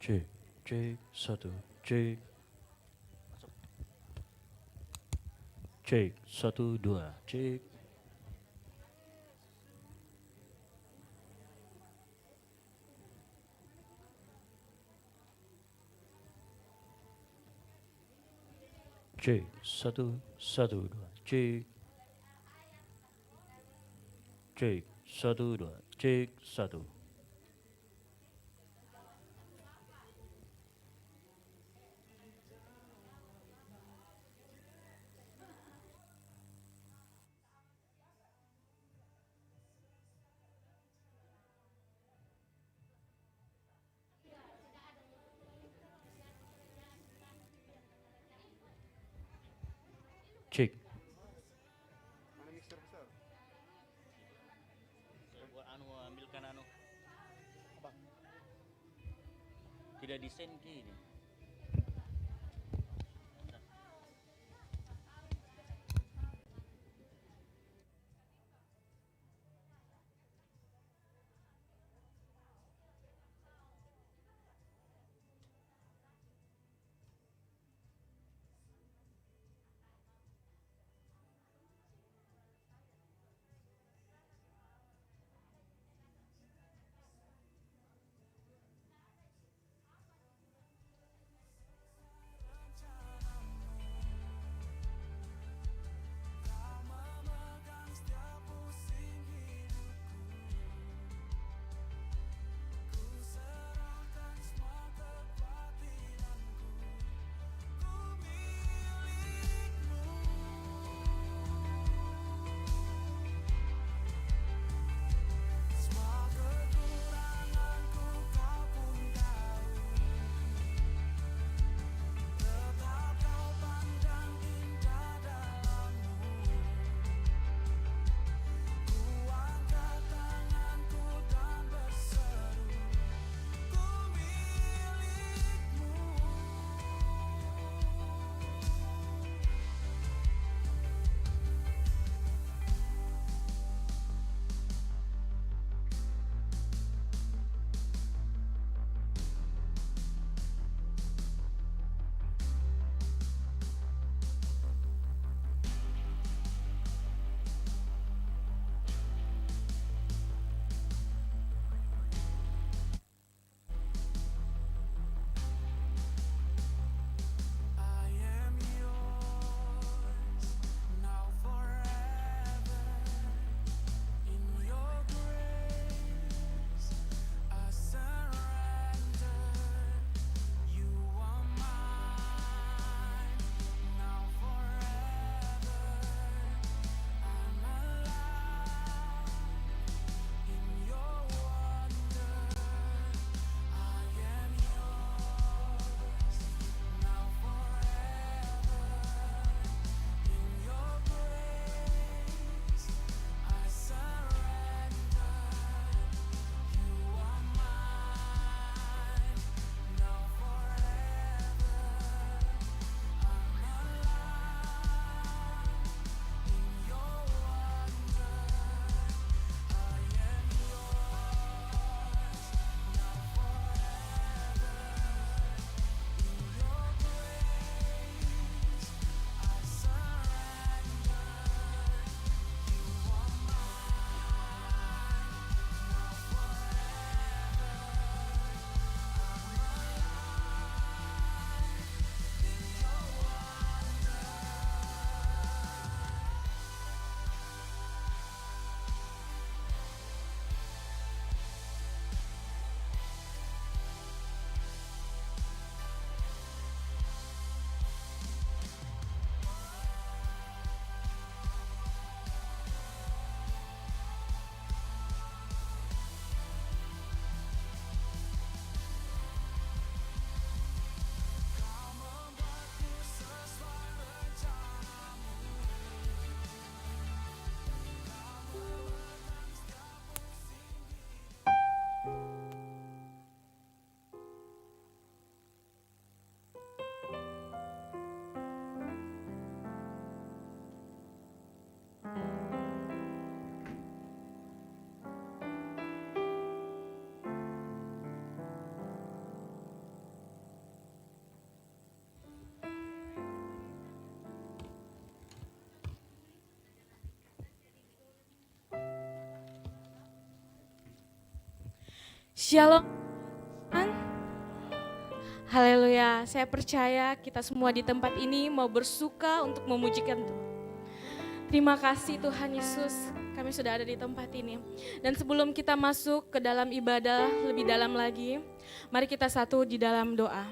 Cek, cek, satu, cek, cek, satu, dua, cek, cek, satu, satu, dua, cek, cek, satu, dua, cek, satu. Cek, Mana mixer besar? Buat ambilkan Apa? tidak desain ke ini. Shalom. Haleluya, saya percaya kita semua di tempat ini mau bersuka untuk memujikan Tuhan. Terima kasih Tuhan Yesus, kami sudah ada di tempat ini. Dan sebelum kita masuk ke dalam ibadah lebih dalam lagi, mari kita satu di dalam doa.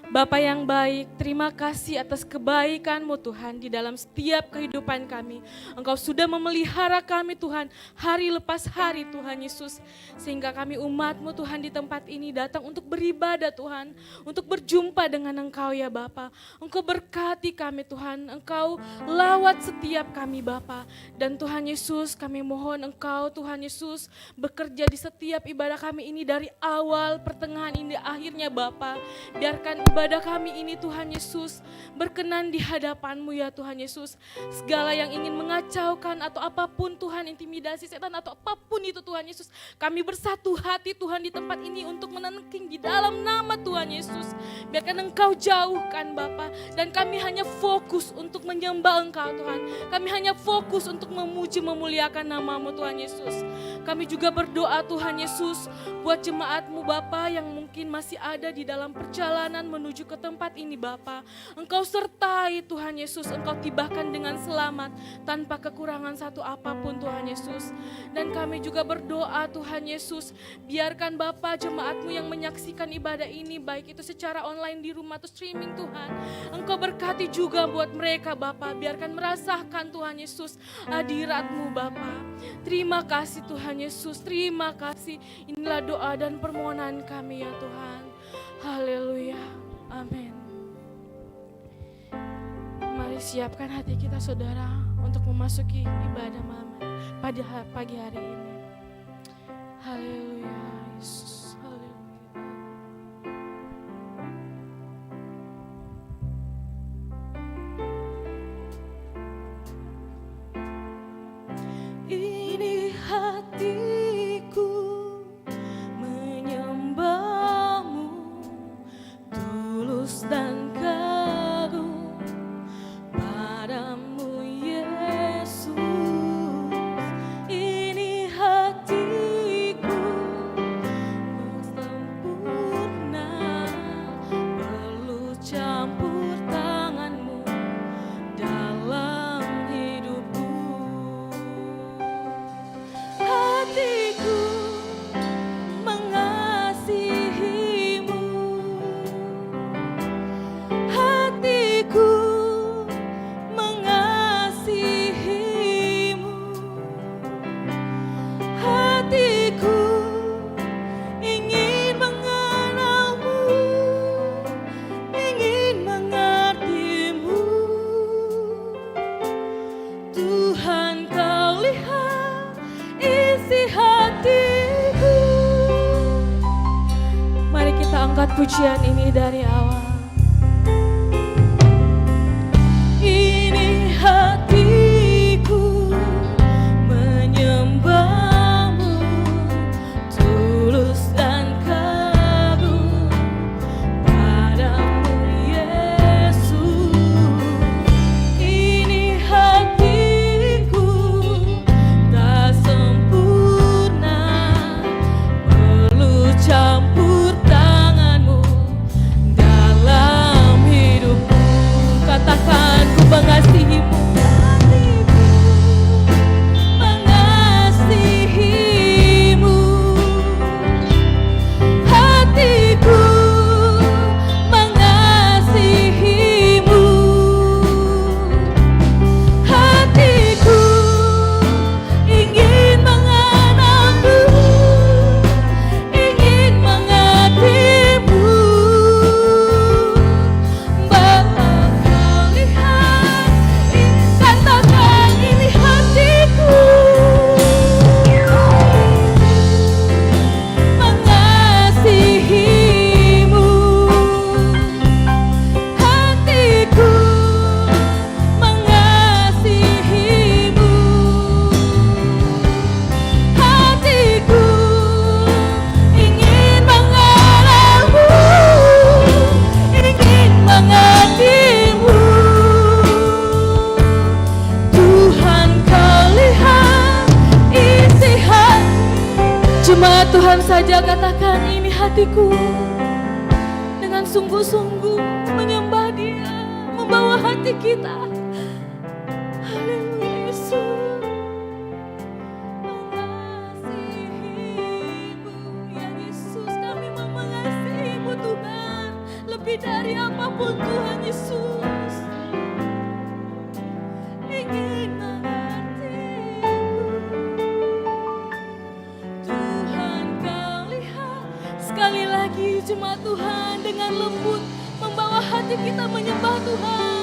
Bapa yang baik, terima kasih atas kebaikan-Mu Tuhan di dalam setiap kehidupan kami. Engkau sudah memelihara kami Tuhan, hari lepas hari Tuhan Yesus. Sehingga kami umat-Mu Tuhan di tempat ini datang untuk beribadah Tuhan, untuk berjumpa dengan Engkau ya Bapa. Engkau berkati kami Tuhan, Engkau lawat setiap kami Bapa. Dan Tuhan Yesus, kami mohon Engkau Tuhan Yesus bekerja di setiap ibadah kami ini dari awal, pertengahan ini, akhirnya Bapa. Biarkan ibadah kami ini Tuhan Yesus berkenan di hadapan-Mu ya Tuhan Yesus. Segala yang ingin mengacaukan atau apapun Tuhan, intimidasi setan atau apapun itu Tuhan Yesus, kami bersatu hati Tuhan di tempat ini untuk menengking di dalam nama Tuhan Yesus. Biarkan Engkau jauhkan Bapa, dan kami hanya fokus untuk menyembah Engkau Tuhan. Kami hanya fokus untuk memuji memuliakan nama-Mu Tuhan Yesus. Kami juga berdoa Tuhan Yesus buat jemaat-Mu Bapa yang mungkin masih ada di dalam perjalanan menuju ke tempat ini Bapa. Engkau sertai Tuhan Yesus, Engkau tibahkan dengan selamat tanpa kekurangan satu apapun Tuhan Yesus. Dan kami juga berdoa Tuhan Yesus, biarkan Bapa jemaat-Mu yang menyaksikan ibadah ini, baik itu secara online di rumah atau streaming Tuhan. Engkau berkati juga buat mereka Bapa, biarkan merasakan Tuhan Yesus hadirat-Mu Bapa. Terima kasih Tuhan Yesus, terima kasih. Inilah doa dan permohonan kami ya Tuhan. Haleluya. Amin. Mari siapkan hati kita saudara untuk memasuki ibadah malam pada pagi hari ini. Haleluya Yesus. Haleluya. Ini hatiku menyembah-Mu tulus dan kagum padamu Yesus. Ini hatiku sempurna, perlu campur tangan-Mu dalam hidupku. Hatiku mengasihi-Mu, hatiku mengasihi-Mu, hatiku ingin mengenal-Mu, ingin mengerti-Mu. Tuhan, Kau lihat isi hatiku. Mari kita angkat pujian ini dari awal. Ini hatiku menyembah-Mu tulus dan kagum padamu Yesus. Ini hatiku tak sempurna, perlu campur tangan-Mu dalam jemaat Tuhan saja katakan, ini hatiku. Dengan sungguh-sungguh menyembah Dia, membawa hati kita. Haleluya Yesus. Mengasihi-Mu ya Yesus, kami mau mengasihi-Mu Tuhan. Lebih dari apapun Tuhan Yesus. Ingin mengerti-Mu. Tuhan Kau lihat. Sekali lagi jemaat Tuhan dengan lembut membawa hati kita menyembah Tuhan.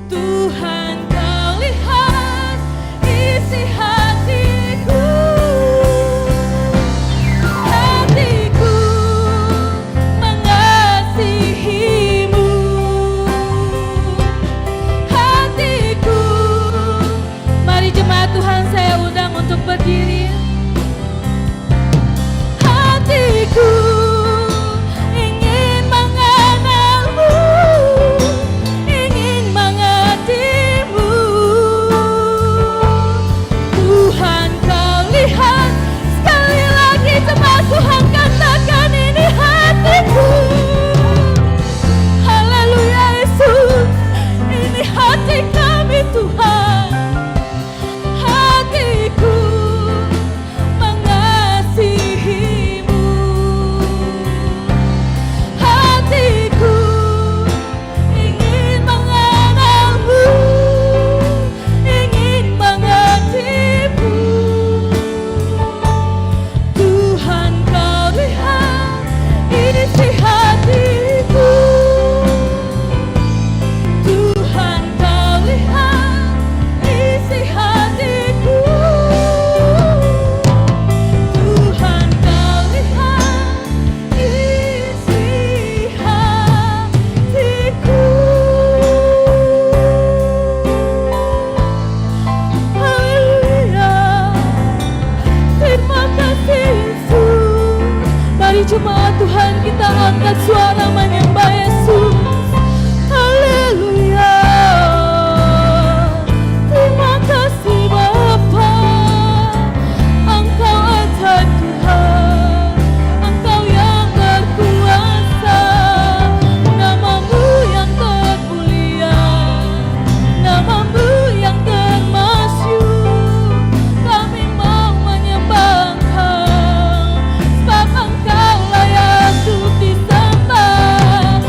Tuhan Kau lihat isi hatiku, hatiku mengasihi-Mu, hatiku. Mari jemaat Tuhan saya undang untuk berdiri. Hatiku ingin mengenal-Mu, ingin mengerti-Mu. Tuhan Kau lihat. Sekali lagi jemaat Tuhan katakan, ini hatiku. Haleluya Yesus. Ini hati kami Tuhan. Hatiku mengasihi-Mu, hatiku ingin mengenal-Mu, ingin mengerti-Mu. Tuhan Kau lihat isi hatiku, Tuhan Kau lihat isi hatiku, Tuhan Kau lihat isi hatiku. Haleluya. Terima kasih Yesus. Mari jemaat Tuhan kita angkat suara menyembah Yesus. Haleluya. Terima kasih Bapa. Engkau adalah Tuhan. Engkau yang berkuasa. Nama-Mu yang termulia. Nama-Mu yang termasyhur. Kami mau menyembah Engkau, sebab Engkau layak untuk disembah.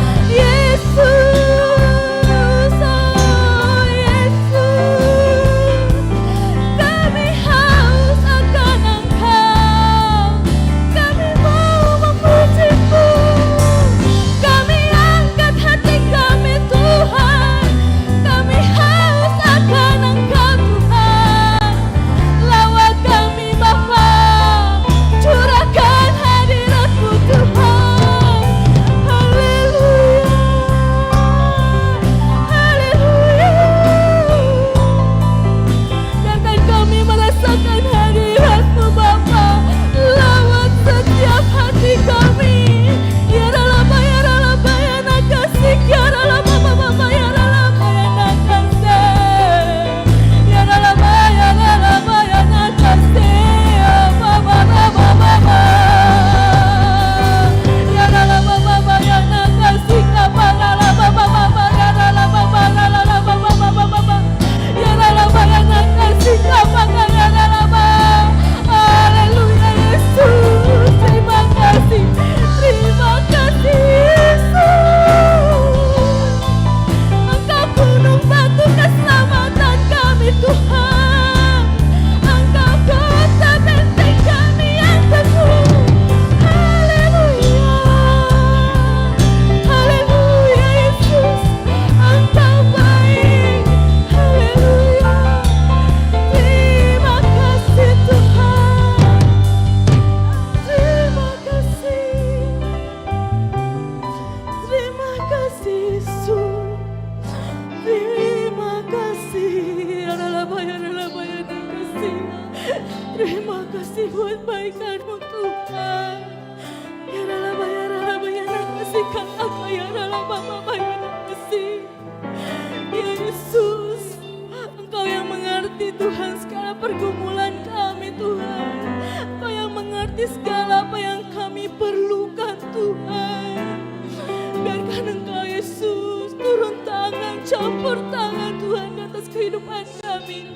campur tangan Tuhan di atas kehidupan kami.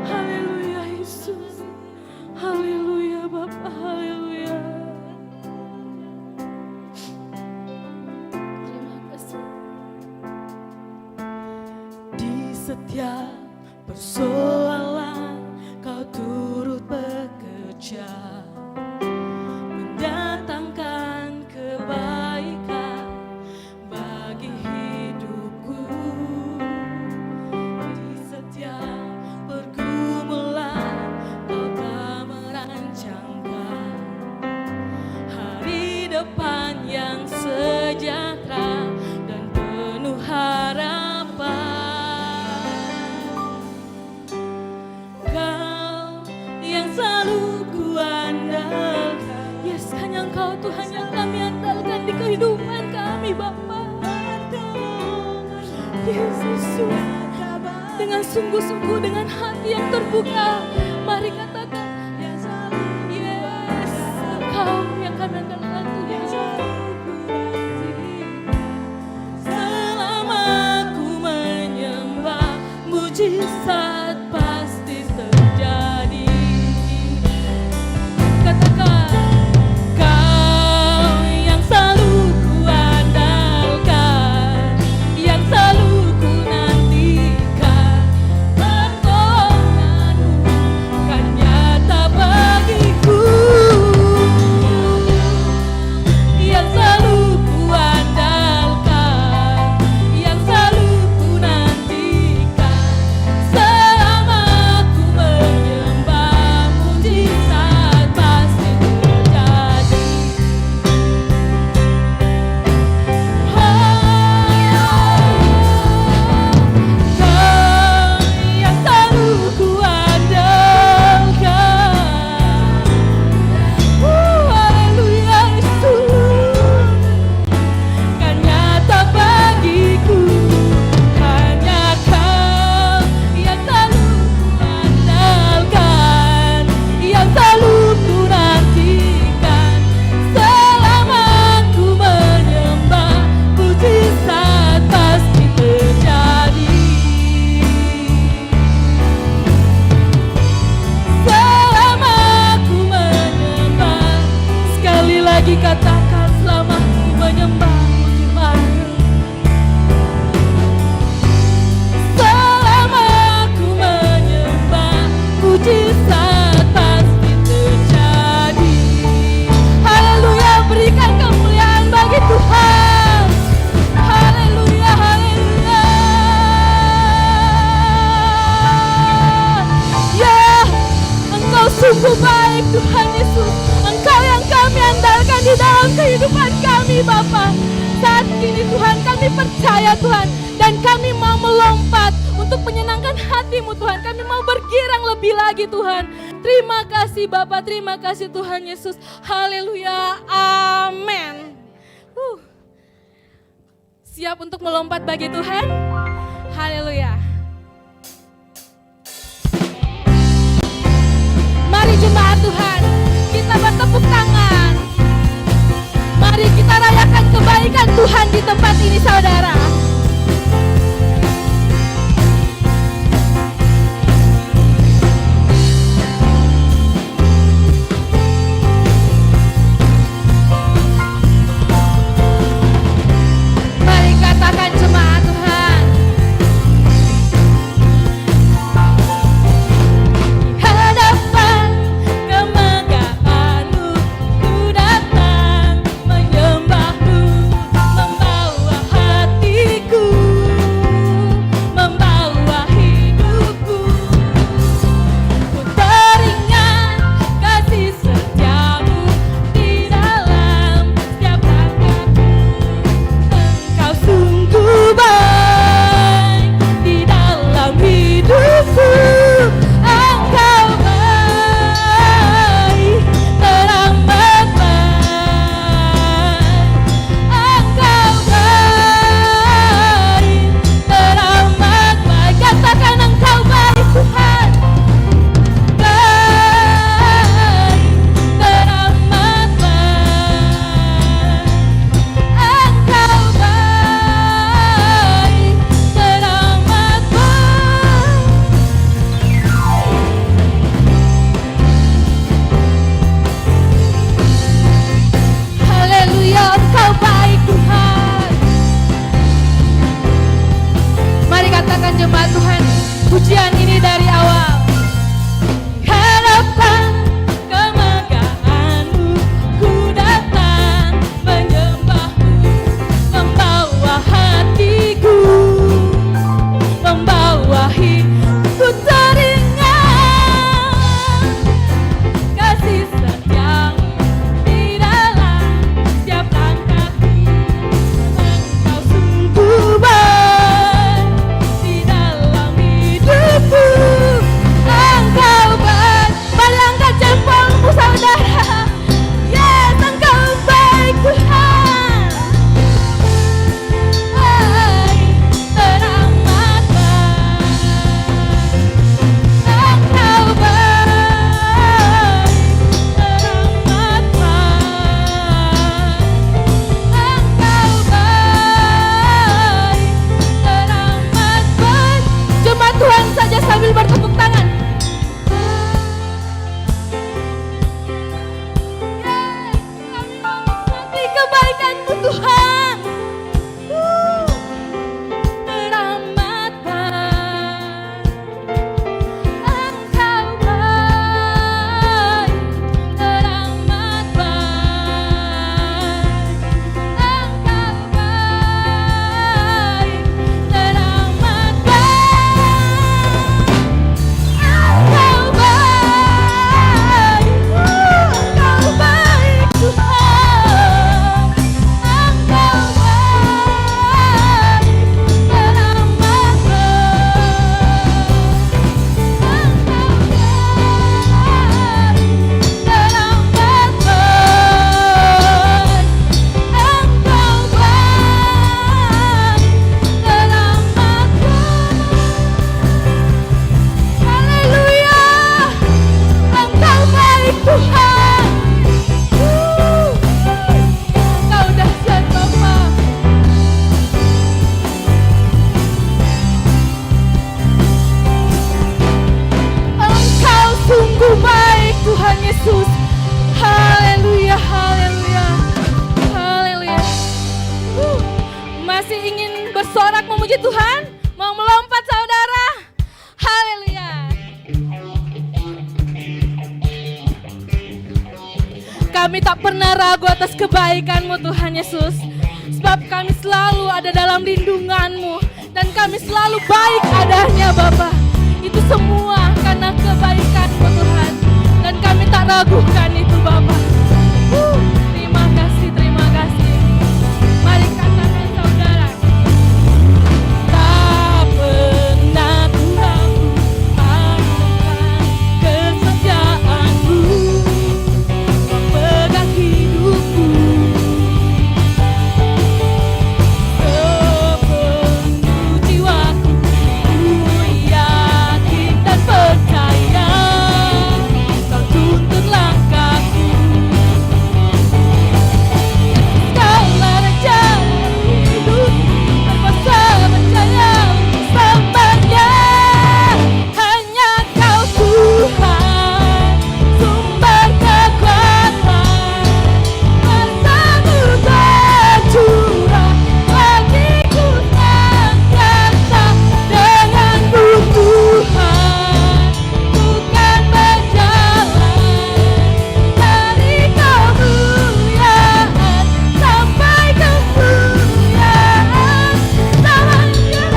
Haleluya Yesus. Haleluya Bapa, haleluya. Terima kasih. Di setiap persoalan Kau turut bekerja, mendatangkan kebaikan bagi hidupku. Di setiap pergumulan Kau tak merancangkan hari depan yang sejahtera dan penuh harapan. Selalu ku andalkan, yes, hanya Engkau Tuhan yang kami andalkan di kehidupan kami Bapa. Yesus, dengan sungguh-sungguh, dengan hati yang terbuka, mari katakan, yes, Engkau yang kami andalkan Tuhan. Selama ku menyembah, mujizat pasti terjadi. Katakan selama ku menyembah firman-Mu. Selama ku menyembah, mujizat pasti terjadi. Haleluya, berikan kemuliaan bagi Tuhan. Haleluya, haleluya. Ya, Engkau sungguh baik Tuhan Yesus. Engkau yang kami andalkan di dalam kehidupan kami Bapa. Saat ini Tuhan kami percaya Tuhan, dan kami mau melompat untuk menyenangkan hati-Mu Tuhan. Kami mau bergirang lebih lagi Tuhan. Terima kasih Bapa, terima kasih Tuhan Yesus. Haleluya, amin. Siap untuk melompat bagi Tuhan? Haleluya. Mari jemaat Tuhan, kita bertepuk tangan. Mari kita rayakan kebaikan Tuhan di tempat ini saudara. Mari katakan jemaat Tuhan. Hadapan kemegahan-Mu ku datang menyembah-Mu, membawa hatiku masih ingin bersorak memuji Tuhan? Mau melompat saudara? Haleluya. Kami tak pernah ragu atas kebaikan-Mu Tuhan Yesus. Sebab kami selalu ada dalam lindungan-Mu. Dan kami selalu baik adanya Bapa. Itu semua karena kebaikan-Mu Tuhan. Dan kami tak ragukan itu Bapa. Terima kasih, terima kasih. Mari katakan saudara. Tak pernah ku ragu akan kesetiaan-Mu. Memegang hidupku sepenuh jiwaku. Ku yakin dan percaya Kau tuntun langkahku. Kaulah raja hidup, berkuasa percaya selamanya. Hanya Kau Tuhan, sumber kekuatan. Kuasa-Mu tercurah bagiku senantiasa. Dengan-Mu Tuhan, bukan berjalan dari kemuliaan sampai kemuliaan selamanya.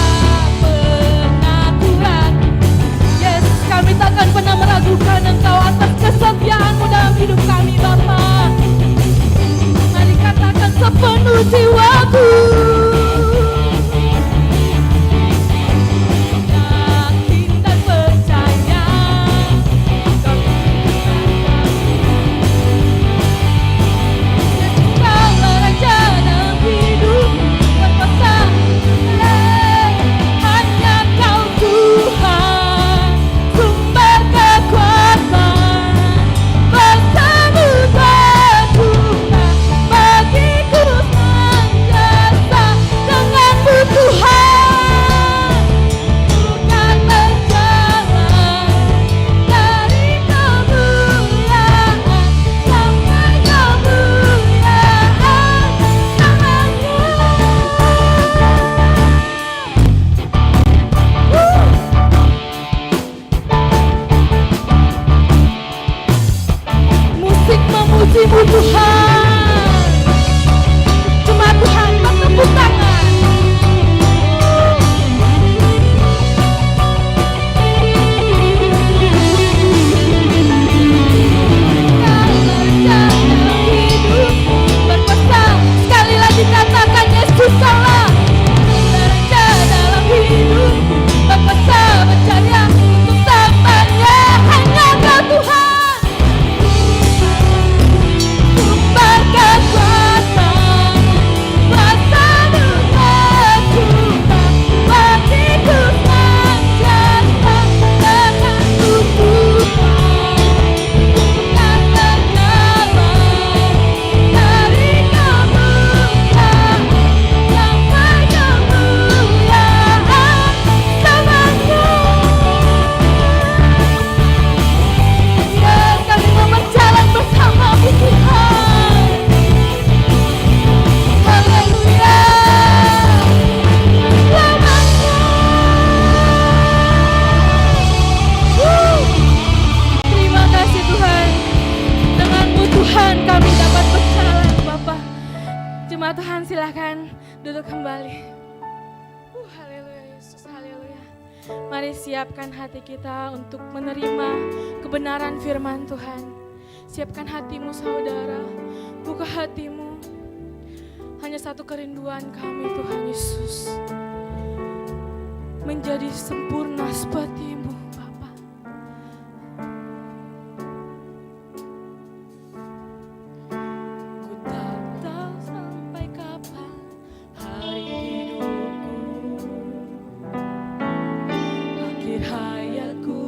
Tak pernah ku ragu, Yesus, kami takkan pernah meragukan Engkau atas kesetiaan-Mu dalam hidup kami Bapa. Mari katakan sepenuh jiwaku. Yakin dan percaya Kau Kaulah raja dalam hidup, berkuasa. Hanya Kau Tuhan, sumber kekuatan. Kuasa-Mu tercurah bagiku senantiasa. Dengan-Mu Tuhan, bukan berjalan dari kemuliaan sampai kemuliaan musik memuji-Mu Tuhan. Cuma Tuhan bertepuk tangan. Sekali lagi katakan Yesus Allah. Raja dalam hidup, berkuasa percaya untuk selamanya. Hanya Kau Tuhan, sumber kekuatan. Kuasa-Mu tercurah bagiku senantiasa. Dengan-Mu Tuhan, bukan berjalan dari kemuliaan sampai kemuliaan selamanya. Ya, kami mau berjalan bersama-Mu Tuhan. Haleluya. Selamanya. Terima kasih Tuhan. Dengan-Mu Tuhan kami dapat berjalan Bapa. Jemaat Tuhan silakan duduk kembali. Haleluya Yesus, haleluya. Mari siapkan hati kita untuk menerima kebenaran firman Tuhan. Siapkan hatimu saudara, buka hatimu. Hanya satu kerinduan kami Tuhan Yesus, menjadi sempurna seperti-Mu Bapa. Ku tak tahu sampai kapan hari hidupku, akhir hayatku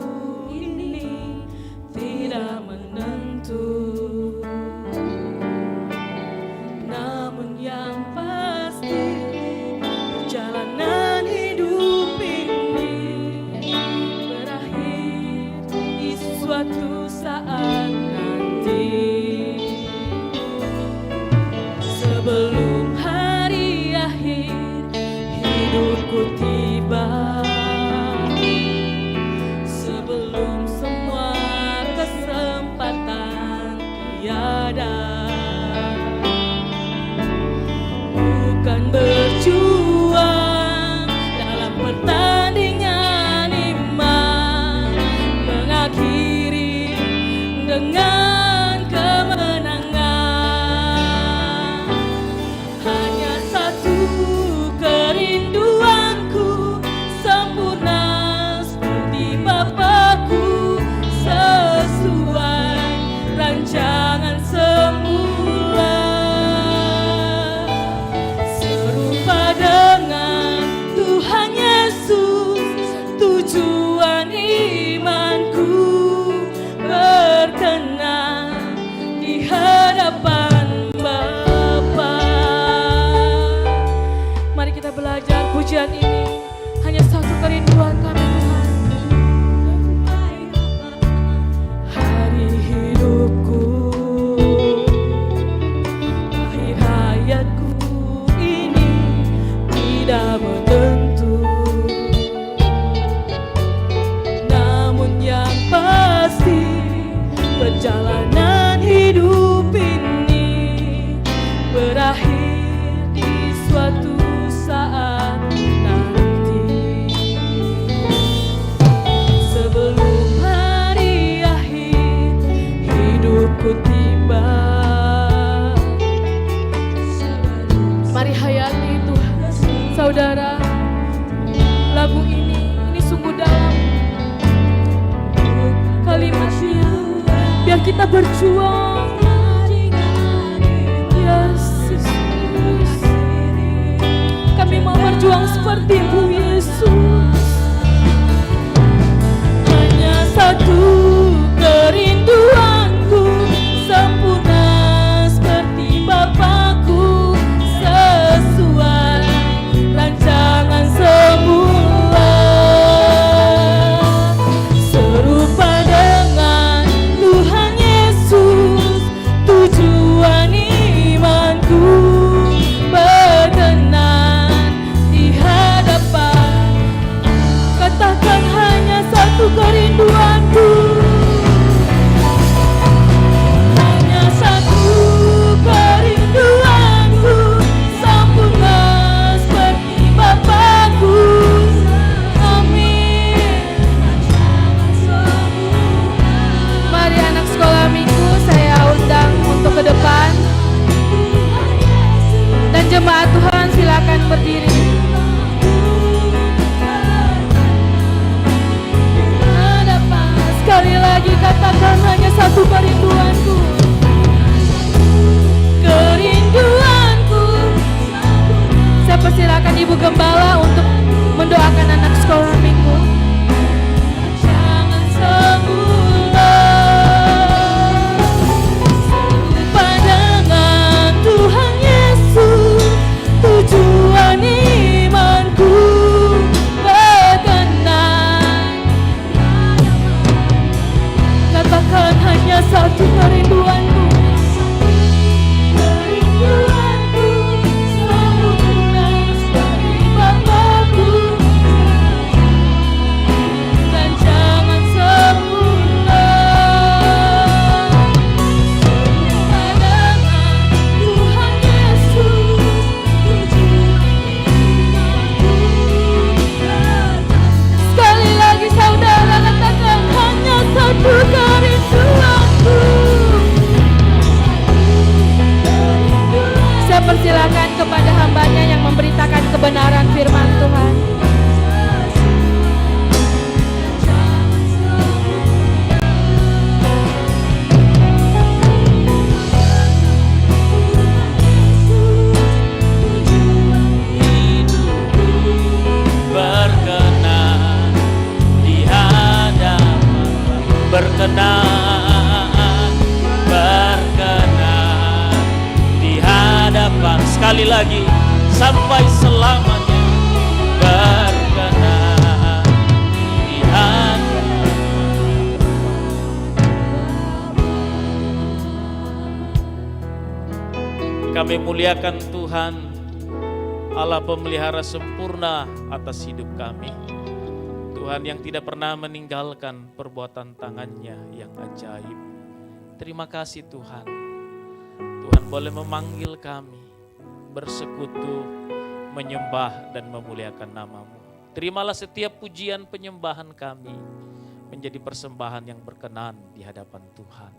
ini tidak menentu. Namun yang pasti perjalanan hidup ini berakhir di suatu saat nanti. hidupku tiba. Sebelum semua kesempatan tiada, bukan berjuang dalam pertandingan iman, mengakhiri dengan kemenangan. Hanya satu kerinduanku, sempurna seperti Bapakku, sesuai rancangan semula. Serupa dengan Tuhan Yesus, tujuan imanku, berkenan di hadapan Bapa. Mari kita belajar pujian ini, hanya satu kerinduan kami Tuhan. Hari hidupku, akhir hayatku ini tidak menentu, namun yang pasti perjalanan hidup ini berakhir di suatu saat nanti. Sebelum hari akhir hidupku tiba, mari hayati Tuhan. Saudara, lagu ini sungguh dalam kalimatnya. Biar kita berjuang, Yesus. Kami mau berjuang seperti-Mu Yesus. Hanya satu kerinduanku, sempurna seperti Bapakku, sesuai rancangan semula. Serupa dengan Tuhan Yesus, tujuan imanku, berkenan di hadapan. Katakan hanya satu kerinduanku, hanya satu kerinduanku, sempurna seperti Bapakku. Amin. Mari anak sekolah minggu saya undang untuk ke depan. Dan jemaat Tuhan silakan berdiri. Hadapan. Sekali lagi katakan hanya satu kerinduanku. Kerinduanku. Saya persilakan Ibu Gembala untuk mendoakan anak sekolah minggu. Jangan semula. Serupa dengan Tuhan Yesus, tujuan imanku, berkenan. Katakan hanya satu kerinduanku. Kerinduanku, sempurna seperti Bapakku, dan jangan semula. Serupa dengan Tuhan Yesus, tujuan imanku, berkenan. Sekali lagi saudara katakan hanya satu kerinduanku. Saya persilakan kepada hambanya yang memberitakan kebenaran firman Tuhan. berkenan di hadapan, berkenan di hadapan. Sekali lagi, sampai selamanya berkenan di hadapan. Kami muliakan Tuhan Allah pemelihara sempurna atas hidup kami. Tuhan yang tidak pernah meninggalkan perbuatan tangannya yang ajaib. Terima kasih Tuhan. Tuhan boleh memanggil kami bersekutu, menyembah dan memuliakan nama-Mu. Terimalah setiap pujian penyembahan kami menjadi persembahan yang berkenan di hadapan Tuhan.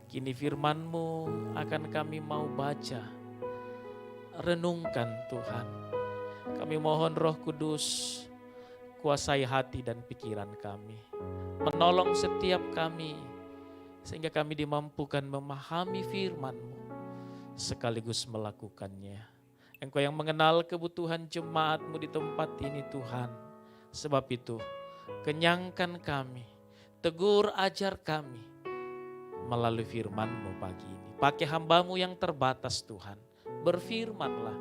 Kini firman-Mu akan kami mau baca, renungkan Tuhan. Kami mohon Roh Kudus kuasai hati dan pikiran kami. Menolong setiap kami sehingga kami dimampukan memahami firman-Mu sekaligus melakukannya. Engkau yang mengenal kebutuhan jemaat-Mu di tempat ini Tuhan. Sebab itu kenyangkan kami, tegur ajar kami melalui firman-Mu pagi ini. Pakai hamba-Mu yang terbatas Tuhan, berfirmanlah.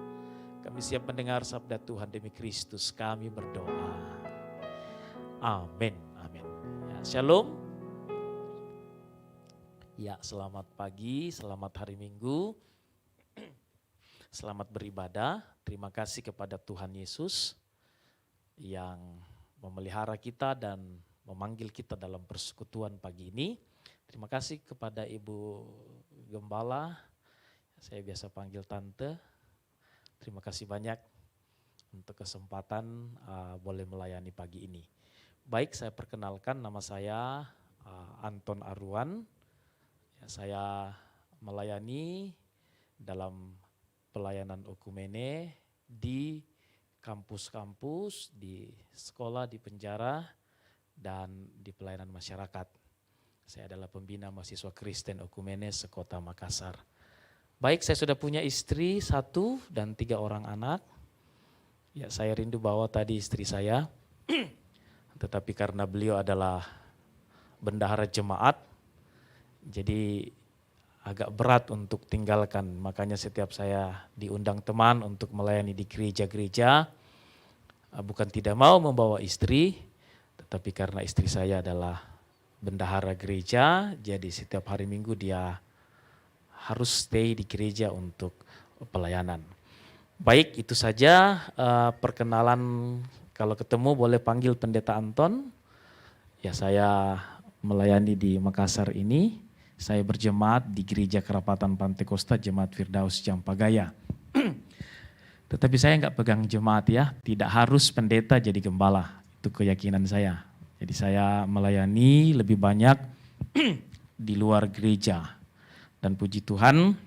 Kami siap mendengar sabda Tuhan, demi Kristus kami berdoa. Amin, amin. Ya, shalom. Ya, selamat pagi, selamat hari Minggu. Selamat beribadah. Terima kasih kepada Tuhan Yesus yang memelihara kita dan memanggil kita dalam persekutuan pagi ini. Terima kasih kepada Ibu Gembala, saya biasa panggil Tante. Terima kasih banyak untuk kesempatan boleh melayani pagi ini. Baik, saya perkenalkan, nama saya Anton Arwan. Ya, saya melayani dalam pelayanan okumene di kampus-kampus, di sekolah, di penjara, dan di pelayanan masyarakat. Saya adalah pembina mahasiswa Kristen Okumene sekota Makassar. Baik, saya sudah punya istri 1 dan 3 orang anak. Ya, saya rindu bawa tadi istri saya, tetapi karena beliau adalah bendahara jemaat, jadi agak berat untuk tinggalkan. Makanya setiap saya diundang teman untuk melayani di gereja-gereja, bukan tidak mau membawa istri, tetapi karena istri saya adalah bendahara gereja, jadi setiap hari Minggu dia harus stay di gereja untuk pelayanan. Baik, itu saja perkenalan. Kalau ketemu boleh panggil Pendeta Anton. Ya, saya melayani di Makassar ini. Saya berjemaat di Gereja Kerapatan Pantekosta Jemaat Firdaus Jampagaya. Tetapi saya enggak pegang jemaat ya, tidak harus pendeta jadi gembala. Itu keyakinan saya. Jadi saya melayani lebih banyak di luar gereja. Dan puji Tuhan,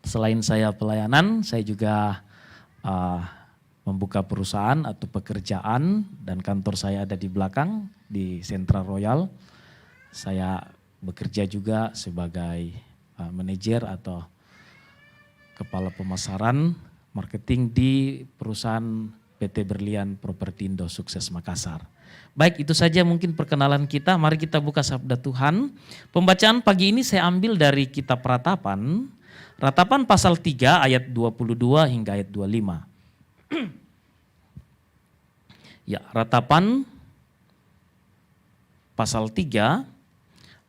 selain saya pelayanan, saya juga membuka perusahaan atau pekerjaan, dan kantor saya ada di belakang di Central Royal. Saya bekerja juga sebagai manajer atau kepala pemasaran marketing di perusahaan PT Berlian Propertindo Sukses Makassar. Baik, itu saja mungkin perkenalan kita. Mari kita buka sabda Tuhan. Pembacaan pagi ini saya ambil dari kitab Ratapan. Ratapan pasal 3 ayat 22 hingga ayat 25. Ya, Ratapan pasal 3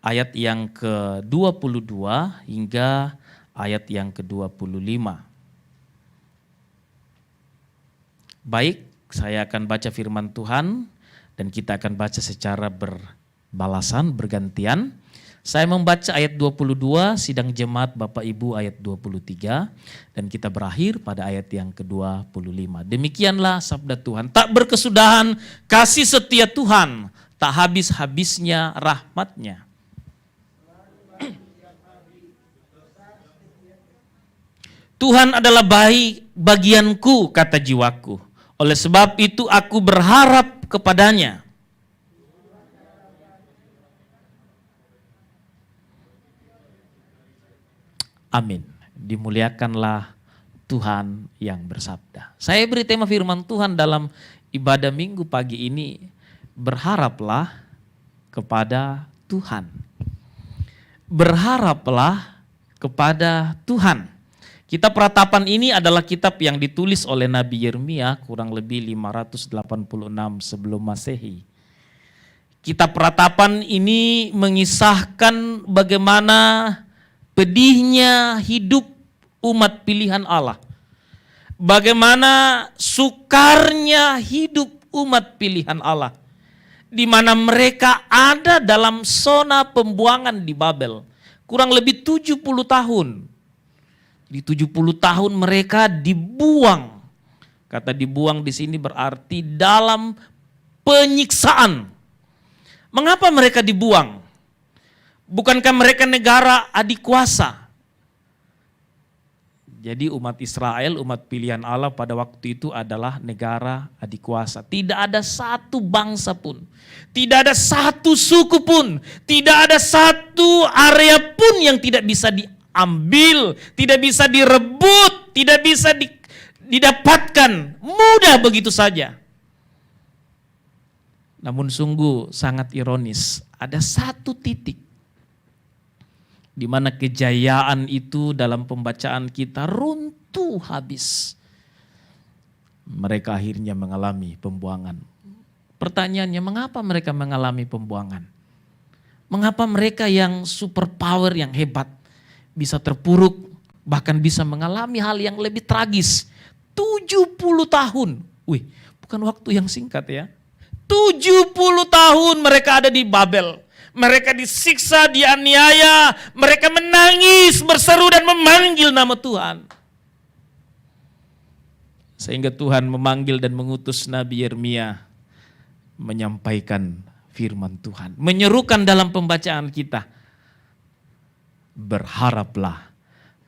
ayat yang ke-22 hingga ayat yang ke-25. Baik, saya akan baca firman Tuhan dan kita akan baca secara berbalasan, bergantian. Saya membaca ayat 22, sidang jemaat Bapak Ibu ayat 23, dan kita berakhir pada ayat yang ke-25. Demikianlah sabda Tuhan. Tak berkesudahan kasih setia Tuhan, tak habis-habisnya rahmat-Nya. Tuhan adalah baik bagianku, kata jiwaku. Oleh sebab itu aku berharap kepadanya. Amin. Dimuliakanlah Tuhan yang bersabda. Saya beri tema firman Tuhan dalam ibadah minggu pagi ini. Berharaplah kepada Tuhan. Berharaplah kepada Tuhan. Kitab Ratapan ini adalah kitab yang ditulis oleh Nabi Yeremia kurang lebih 586 sebelum Masehi. Kitab Ratapan ini mengisahkan bagaimana pedihnya hidup umat pilihan Allah. bagaimana sukarnya hidup umat pilihan Allah, di mana mereka ada dalam zona pembuangan di Babel. Kurang lebih 70 tahun. Di 70 tahun mereka dibuang. Kata dibuang di sini berarti dalam penyiksaan. Mengapa mereka dibuang? Bukankah mereka negara adikuasa? Jadi umat Israel, umat pilihan Allah pada waktu itu adalah negara adikuasa. Tidak ada satu bangsa pun, tidak ada satu suku pun, tidak ada satu area pun yang tidak bisa diambil, tidak bisa direbut, tidak bisa didapatkan mudah begitu saja. Namun sungguh sangat ironis, ada satu titik di mana kejayaan itu dalam pembacaan kita runtuh habis. Mereka akhirnya mengalami pembuangan. Pertanyaannya, mengapa mereka mengalami pembuangan? Mengapa mereka yang super power, yang hebat, bisa terpuruk, bahkan bisa mengalami hal yang lebih tragis? 70 tahun. Wih, bukan waktu yang singkat ya. 70 tahun mereka ada di Babel. Mereka disiksa, dianiaya, mereka menangis, berseru dan memanggil nama Tuhan. Sehingga Tuhan memanggil dan mengutus Nabi Yeremia menyampaikan firman Tuhan. Menyerukan dalam pembacaan kita, berharaplah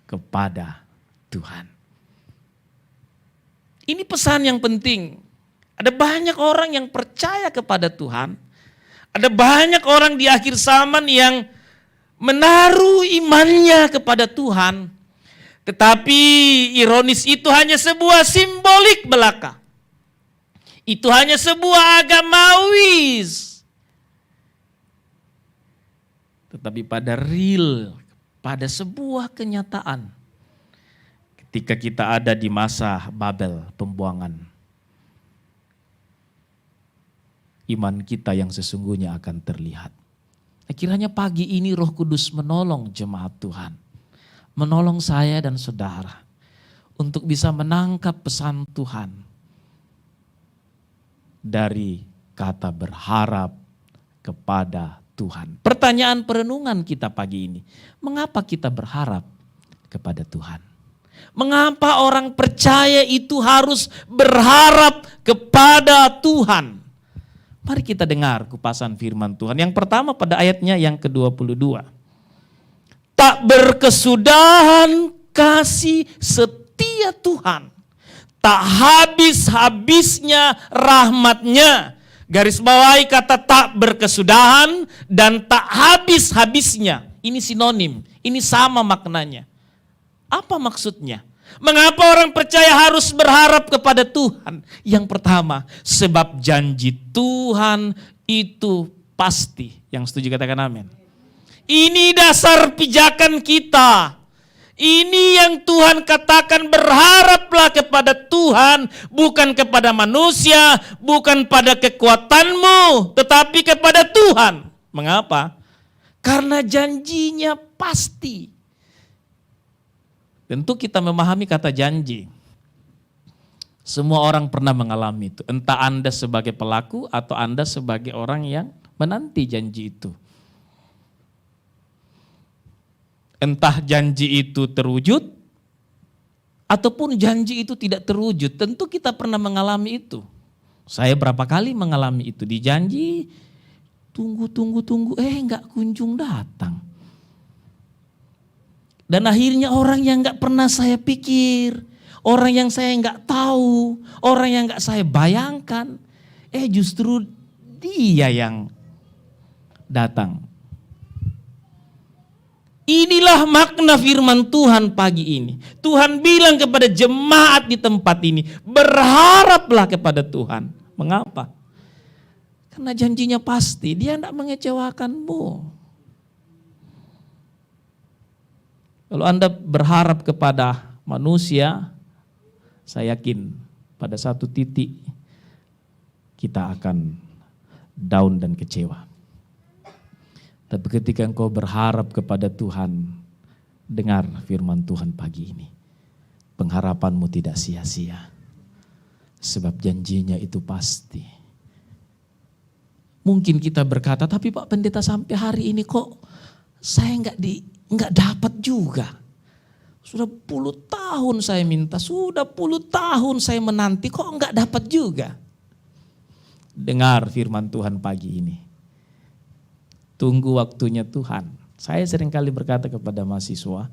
kepada Tuhan. Ini pesan yang penting. Ada banyak orang yang percaya kepada Tuhan. Ada banyak orang di akhir zaman yang menaruh imannya kepada Tuhan. Tetapi ironis itu hanya sebuah simbolik belaka. Itu hanya sebuah agamawis. Tetapi pada real, pada sebuah kenyataan. Ketika kita ada di masa Babel, pembuangan, iman kita yang sesungguhnya akan terlihat. Kiranya pagi ini Roh Kudus menolong jemaat Tuhan. Menolong saya dan saudara untuk bisa menangkap pesan Tuhan dari kata berharap kepada Tuhan. Pertanyaan perenungan kita pagi ini, mengapa kita berharap kepada Tuhan? Mengapa orang percaya itu harus berharap kepada Tuhan? Mari kita dengar kupasan firman Tuhan. Yang pertama pada ayatnya yang ke-22. Tak berkesudahan kasih setia Tuhan. Tak habis-habisnya rahmatnya. Garis bawahi kata tak berkesudahan dan tak habis-habisnya. Ini sinonim, ini sama maknanya. Apa maksudnya? Mengapa orang percaya harus berharap kepada Tuhan? Yang pertama, sebab janji Tuhan itu pasti. Yang setuju katakan amin. Ini dasar pijakan kita. Ini yang Tuhan katakan, berharaplah kepada Tuhan, bukan kepada manusia, bukan pada kekuatanmu, tetapi kepada Tuhan. Mengapa? Karena janjinya pasti. Tentu kita memahami kata janji. Semua orang pernah mengalami itu. Entah Anda sebagai pelaku atau Anda sebagai orang yang menanti janji itu. Entah janji itu terwujud ataupun janji itu tidak terwujud. Tentu kita pernah mengalami itu. Saya berapa kali mengalami itu. Dijanji, tunggu, enggak kunjung datang. Dan akhirnya orang yang gak pernah saya pikir, orang yang saya gak tahu, orang yang gak saya bayangkan, justru dia yang datang. Inilah makna firman Tuhan pagi ini. Tuhan bilang kepada jemaat di tempat ini, berharaplah kepada Tuhan. Mengapa? Karena janjinya pasti, dia tidak mengecewakanmu. Kalau Anda berharap kepada manusia, saya yakin pada satu titik kita akan down dan kecewa. Tapi ketika engkau berharap kepada Tuhan, dengar firman Tuhan pagi ini. pengharapanmu tidak sia-sia. Sebab janjinya itu pasti. Mungkin kita berkata, tapi Pak Pendeta sampai hari ini kok saya nggak dapat juga. Sudah puluh tahun saya minta, sudah puluh tahun saya menanti, kok nggak dapat juga. Dengar firman Tuhan pagi ini. Tunggu waktunya Tuhan. Saya seringkali berkata kepada mahasiswa,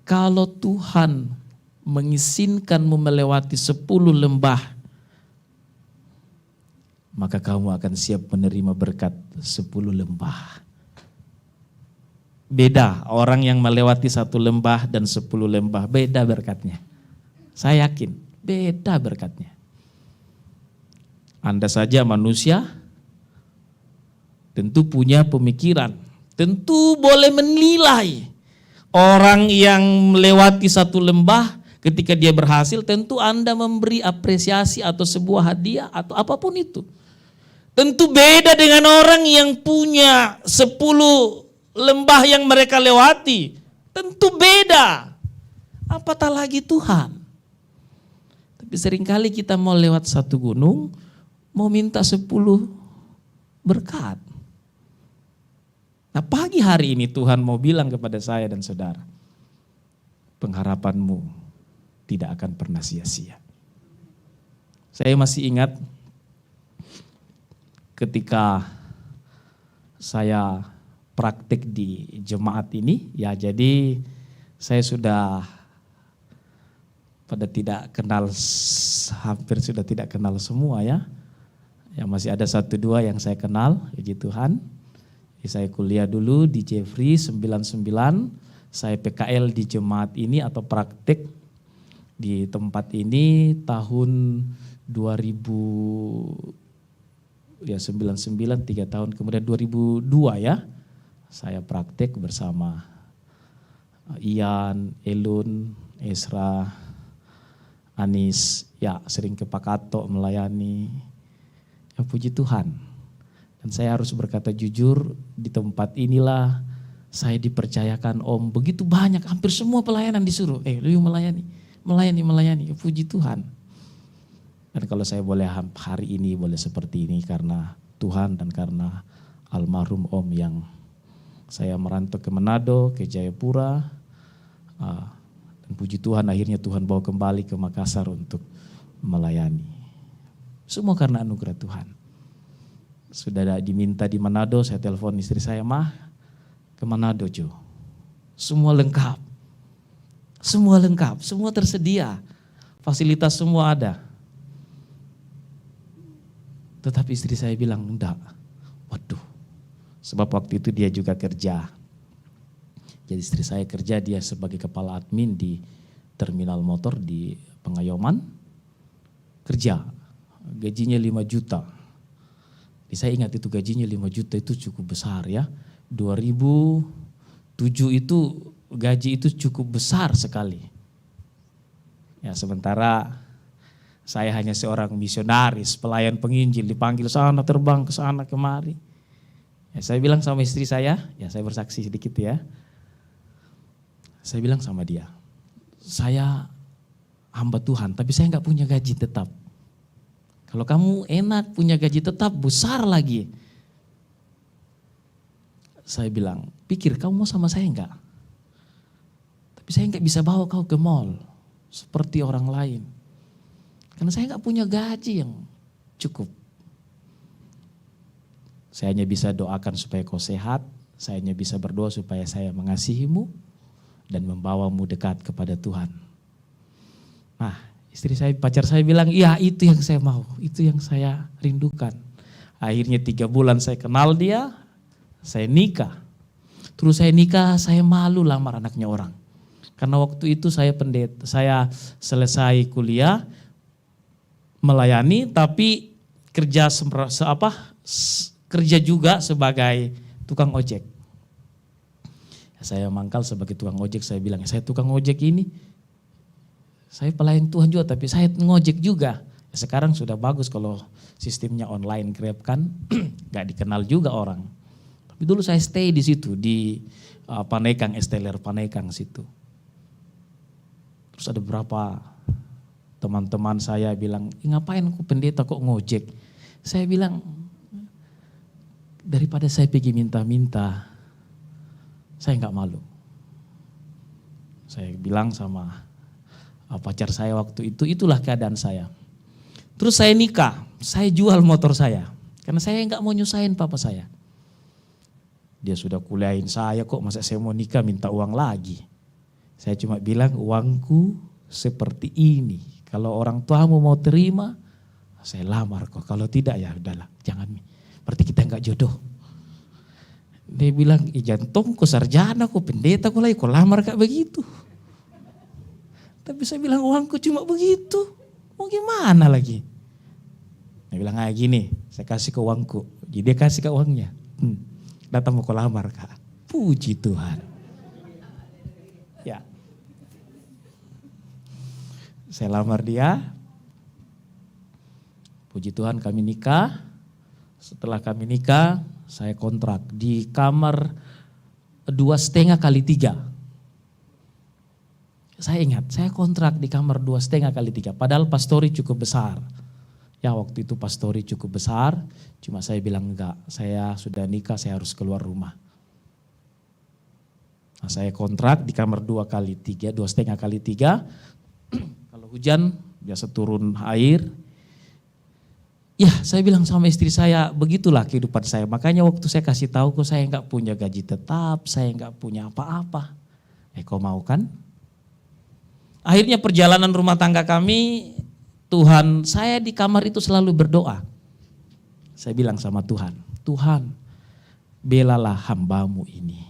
kalau Tuhan mengizinkanmu melewati 10 lembah, maka kamu akan siap menerima berkat 10 lembah. Beda orang yang melewati 1 lembah dan 10 lembah, beda berkatnya. Saya yakin, beda berkatnya. Anda saja manusia, tentu punya pemikiran, tentu boleh menilai. Orang yang melewati 1 lembah, ketika dia berhasil, tentu Anda memberi apresiasi atau sebuah hadiah atau apapun itu. Tentu beda dengan orang yang punya 10 lembah yang mereka lewati. Tentu beda. Apatah lagi Tuhan. Tapi seringkali kita mau lewat 1 gunung, mau minta 10 berkat. Nah pagi hari ini Tuhan mau bilang kepada saya dan saudara, pengharapanmu tidak akan pernah sia-sia. Saya masih ingat ketika saya praktik di jemaat ini, ya jadi saya sudah pada tidak kenal, hampir sudah tidak kenal semua ya. Ya masih ada 1-2 yang saya kenal, puji Tuhan. Saya kuliah dulu di Jeffrey 99, saya PKL di jemaat ini atau praktik di tempat ini tahun 2000 ya 99 3 tahun kemudian 2002 ya. Saya praktik bersama Ian, Elun, Esra, Anis, ya sering ke Pakato melayani. Ya puji Tuhan. Dan saya harus berkata jujur, di tempat inilah saya dipercayakan Om begitu banyak, hampir semua pelayanan disuruh. Lu melayani, ya, puji Tuhan. Dan kalau saya boleh hari ini boleh seperti ini karena Tuhan dan karena almarhum Om yang saya merantau ke Manado, ke Jayapura. Dan puji Tuhan akhirnya Tuhan bawa kembali ke Makassar untuk melayani. Semua karena anugerah Tuhan. Sudah diminta di Manado, saya telepon istri saya, Mah ke Manado Jo. Semua lengkap, semua tersedia, fasilitas semua ada. Tetapi istri saya bilang enggak, waduh, sebab waktu itu dia juga kerja. Jadi istri saya kerja, dia sebagai kepala admin di terminal motor di Pengayoman, kerja, gajinya 5 juta. Saya ingat itu gajinya 5 juta itu cukup besar ya. 2007 itu gaji itu cukup besar sekali. Ya sementara saya hanya seorang misionaris, pelayan penginjil, dipanggil sana terbang ke sana kemari. Ya, saya bilang sama istri saya, ya saya bersaksi sedikit ya. Saya bilang sama dia, saya hamba Tuhan tapi saya nggak punya gaji tetap. Kalau kamu enak punya gaji tetap besar lagi. Saya bilang, pikir kamu mau sama saya enggak? Tapi saya enggak bisa bawa kau ke mall seperti orang lain. Karena saya enggak punya gaji yang cukup. Saya hanya bisa doakan supaya kau sehat. Saya hanya bisa berdoa supaya saya mengasihimu dan membawamu dekat kepada Tuhan. Nah, istri saya, pacar saya bilang, iya itu yang saya mau, itu yang saya rindukan. Akhirnya 3 bulan saya kenal dia, saya nikah. Terus saya nikah, saya malu lamar anaknya orang. Karena waktu itu saya pendeta, saya selesai kuliah, melayani, tapi kerja kerja juga sebagai tukang ojek. Saya mangkal sebagai tukang ojek, saya bilang, saya tukang ojek ini, saya pelayan Tuhan juga tapi saya ngojek juga. Sekarang sudah bagus kalau sistemnya online Grab kan, gak dikenal juga orang. Tapi dulu saya stay di situ, di Panekang, Esteller Panekang situ. Terus ada beberapa teman-teman saya bilang, ngapain kok pendeta kok ngojek? Saya bilang, daripada saya pergi minta-minta, saya nggak malu. Saya bilang sama pacar saya waktu itu, itulah keadaan saya. Terus saya nikah, saya jual motor saya. Karena saya nggak mau nyusahin papa saya. Dia sudah kuliahin saya kok, masa saya mau nikah minta uang lagi. Saya cuma bilang uangku seperti ini. Kalau orang tuamu mau terima, saya lamar kok. Kalau tidak ya udahlah, jangan. Berarti kita nggak jodoh. Dia bilang, jantung kok sarjana kok pendeta kok lagi, kok lamar kayak begitu. Tapi saya bilang uangku cuma begitu, mau gimana lagi? Dia bilang kayak gini, saya kasih ke uangku. Jadi dia kasih ke uangnya. Datang mau kau lamar kak. Puji Tuhan. Ya. Saya lamar dia. Puji Tuhan kami nikah. Setelah kami nikah, saya kontrak di kamar 2,5 kali 3. Saya ingat, saya kontrak di kamar 2,5 kali 3. Padahal pastori cukup besar. Ya waktu itu pastori cukup besar, cuma saya bilang enggak, saya sudah nikah, saya harus keluar rumah. Nah, saya kontrak di kamar 2,5 kali 3. Kalau hujan biasa turun air. Ya saya bilang sama istri saya, begitulah kehidupan saya. Makanya waktu saya kasih tahu kok saya enggak punya gaji tetap, saya enggak punya apa-apa. Kau mau kan? Akhirnya perjalanan rumah tangga kami, Tuhan, saya di kamar itu selalu berdoa. Saya bilang sama Tuhan, Tuhan belalah hambamu ini.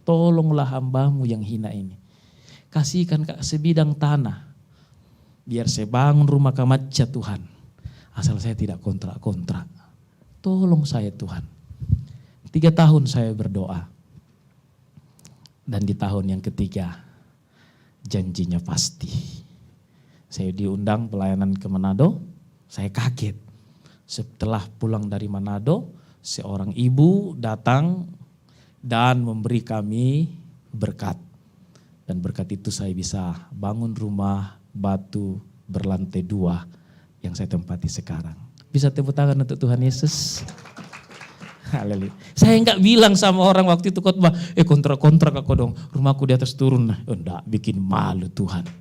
Tolonglah hambamu yang hina ini. Kasihkan sebidang tanah. Biar saya bangun rumah Kamaca Tuhan. Asal saya tidak kontrak-kontrak. Tolong saya Tuhan. 3 tahun saya berdoa. Dan di tahun yang ketiga janjinya pasti. Saya diundang pelayanan ke Manado, saya kaget. Setelah pulang dari Manado, seorang ibu datang dan memberi kami berkat. Dan berkat itu saya bisa bangun rumah batu berlantai 2 yang saya tempati sekarang. Bisa tepuk tangan untuk Tuhan Yesus. Haleluya. Saya enggak bilang sama orang waktu itu khotbah, kontrak aku dong, rumahku di atas turun. Enggak, bikin malu Tuhan.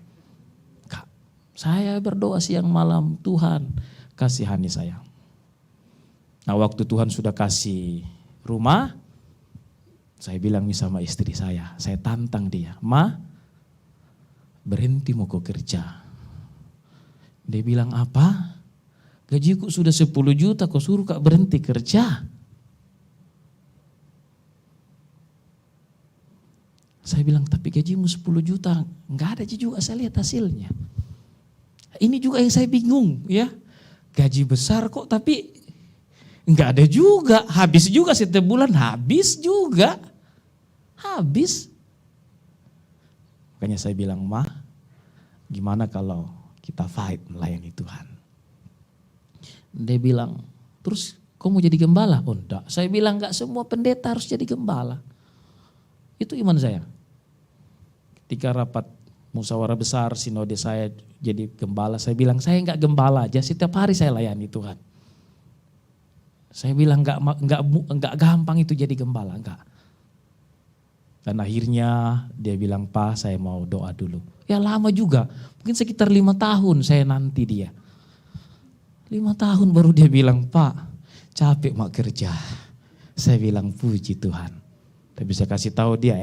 Saya berdoa siang malam, Tuhan kasihani saya. Nah waktu Tuhan sudah kasih rumah, saya bilang nih sama istri saya tantang dia, Ma, berhenti mau kau kerja. Dia bilang apa? Gajiku sudah 10 juta, kau suruh kak berhenti kerja. Saya bilang tapi gajimu 10 juta, enggak ada juga saya lihat hasilnya. Ini juga yang saya bingung ya. Gaji besar kok tapi enggak ada juga. Habis juga setiap bulan, habis juga. Habis. Makanya saya bilang, Ma, gimana kalau kita fight melayani Tuhan? Dia bilang, terus kau mau jadi gembala? Oh enggak. Saya bilang enggak semua pendeta harus jadi gembala. Itu iman saya. Ketika rapat musyawarah besar, sinode saya jadi gembala, saya bilang saya enggak gembala aja, setiap hari saya layani Tuhan. Saya bilang enggak gampang itu jadi gembala, enggak. Dan akhirnya dia bilang, Pak saya mau doa dulu. Ya lama juga, mungkin sekitar 5 tahun saya nanti dia. 5 tahun baru dia bilang, Pak capek mak kerja. Saya bilang puji Tuhan. Tapi saya kasih tahu dia,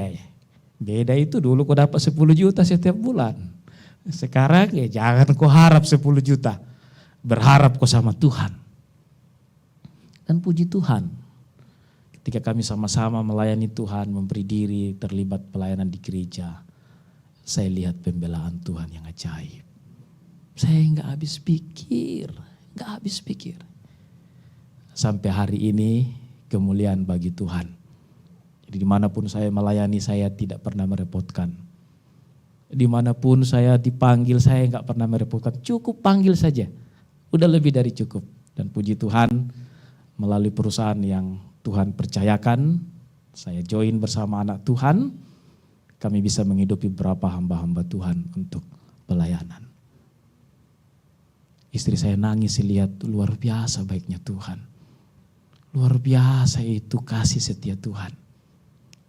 beda itu dulu kau dapat 10 juta setiap bulan. Sekarang ya jangan kau harap 10 juta. Berharap kau sama Tuhan. Dan puji Tuhan. Ketika kami sama-sama melayani Tuhan, memberi diri, terlibat pelayanan di gereja. Saya lihat pembelaan Tuhan yang ajaib. Saya enggak habis pikir. Sampai hari ini kemuliaan bagi Tuhan. Jadi dimanapun saya melayani, saya tidak pernah merepotkan. Dimanapun saya dipanggil, saya enggak pernah merepotkan. Cukup panggil saja, udah lebih dari cukup. Dan puji Tuhan, melalui perusahaan yang Tuhan percayakan, saya join bersama anak Tuhan, kami bisa menghidupi beberapa hamba-hamba Tuhan untuk pelayanan. Istri saya nangis lihat luar biasa baiknya Tuhan. Luar biasa itu kasih setia Tuhan.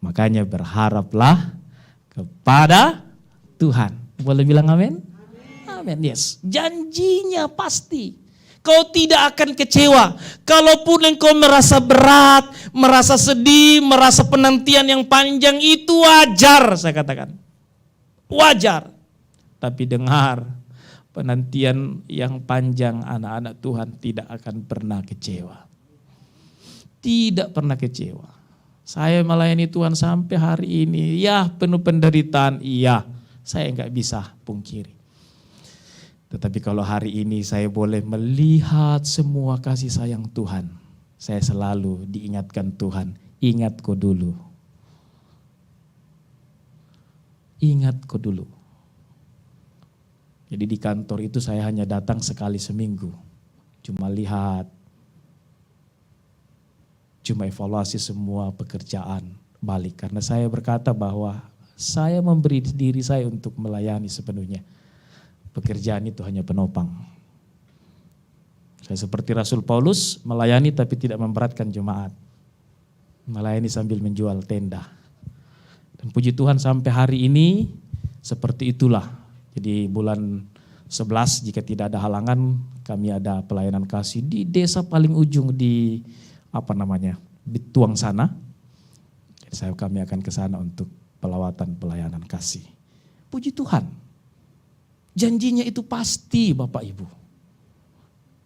Makanya berharaplah kepada Tuhan. Boleh bilang amin? Amin, yes. Janjinya pasti. Kau tidak akan kecewa. Kalaupun engkau merasa berat, merasa sedih, merasa penantian yang panjang, itu wajar, saya katakan. Wajar. Tapi dengar, penantian yang panjang anak-anak Tuhan tidak akan pernah kecewa. Tidak pernah kecewa. Saya melayani Tuhan sampai hari ini, ya penuh penderitaan, iya. Saya enggak bisa pungkiri. Tetapi kalau hari ini saya boleh melihat semua kasih sayang Tuhan, saya selalu diingatkan Tuhan, ingat kau dulu. Ingat kau dulu. Jadi di kantor itu saya hanya datang sekali seminggu. Cuma lihat, cuma evaluasi semua pekerjaan balik. Karena saya berkata bahwa saya memberi diri saya untuk melayani sepenuhnya. Pekerjaan itu hanya penopang. Saya seperti Rasul Paulus, melayani tapi tidak memberatkan jemaat. Melayani sambil menjual tenda. Dan puji Tuhan sampai hari ini seperti itulah. Jadi bulan 11 jika tidak ada halangan, kami ada pelayanan kasih di desa paling ujung di Bituang sana. Jadi kami akan ke sana untuk pelawatan pelayanan kasih. Puji Tuhan. Janjinya itu pasti Bapak Ibu.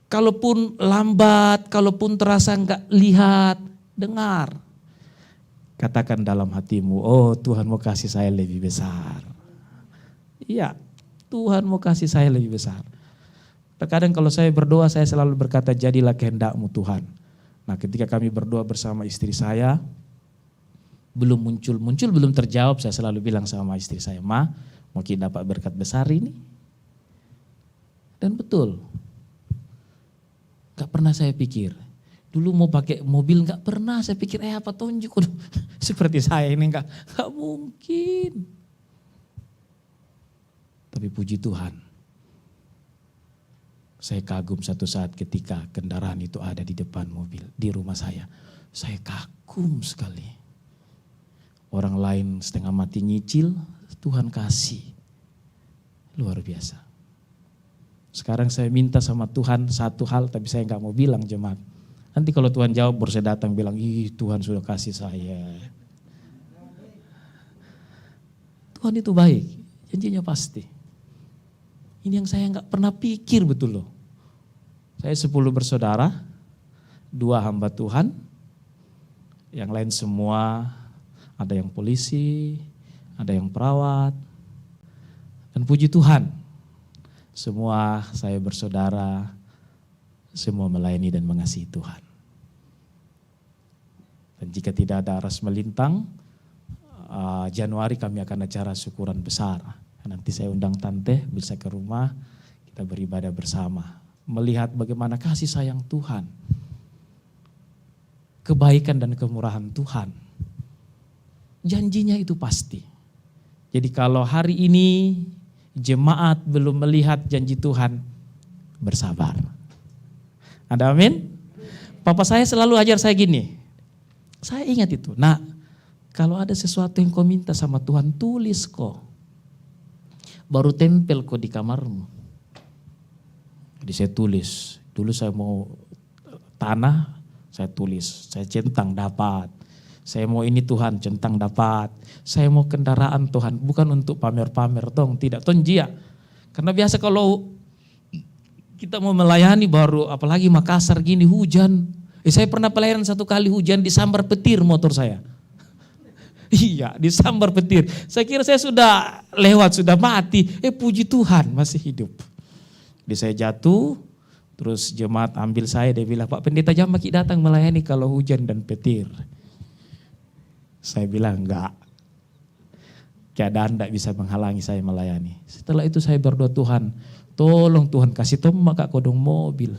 Kalaupun lambat, kalaupun terasa enggak lihat, dengar. Katakan dalam hatimu, oh Tuhan mau kasih saya lebih besar. Iya, Tuhan mau kasih saya lebih besar. Terkadang kalau saya berdoa, saya selalu berkata, jadilah kehendak-Mu Tuhan. Nah ketika kami berdoa bersama istri saya, belum muncul, belum terjawab, saya selalu bilang sama istri saya, Ma, mungkin dapat berkat besar ini. Dan betul, gak pernah saya pikir. Dulu mau pakai mobil gak pernah saya pikir, apa tunjuk. Seperti saya ini gak mungkin. Tapi puji Tuhan, saya kagum satu saat ketika kendaraan itu ada di depan mobil, di rumah saya. Saya kagum sekali. Orang lain setengah mati nyicil, Tuhan kasih. Luar biasa. Sekarang saya minta sama Tuhan satu hal, tapi saya nggak mau bilang jemaat. Nanti kalau Tuhan jawab baru saya datang bilang, ih Tuhan sudah kasih saya. Tuhan itu baik, janjinya pasti. Ini yang saya nggak pernah pikir betul loh. Saya 10 bersaudara, 2 hamba Tuhan, yang lain semua ada yang polisi, ada yang perawat, dan puji Tuhan. Semua saya bersaudara, semua melayani dan mengasihi Tuhan. Dan jika tidak ada aras melintang, Januari kami akan acara syukuran besar. Nanti saya undang Tante bisa ke rumah, kita beribadah bersama. Melihat bagaimana kasih sayang Tuhan, kebaikan dan kemurahan Tuhan. Janjinya itu pasti. Jadi kalau hari ini jemaat belum melihat janji Tuhan, bersabar. Ada amin? Papa saya selalu ajar saya gini, saya ingat itu, nak kalau ada sesuatu yang kau minta sama Tuhan, tulis kok. Baru tempel kok di kamarmu. Jadi saya tulis, dulu saya mau tanah, saya tulis, saya centang dapat. Saya mau ini Tuhan, centang dapat. Saya mau kendaraan Tuhan, bukan untuk pamer-pamer dong, tidak tonjia. Karena biasa kalau kita mau melayani baru, apalagi Makassar gini hujan. Saya pernah pelayanan satu kali hujan, disambar petir motor saya. Iya, disambar petir. Saya kira saya sudah lewat, sudah mati. Puji Tuhan masih hidup. Jadi saya jatuh, terus jemaat ambil saya, dia bilang, Pak Pendeta jam maki datang melayani kalau hujan dan petir. Saya bilang enggak, keadaan tidak bisa menghalangi saya melayani. Setelah itu saya berdoa, Tuhan tolong Tuhan kasih tombak kodong mobil.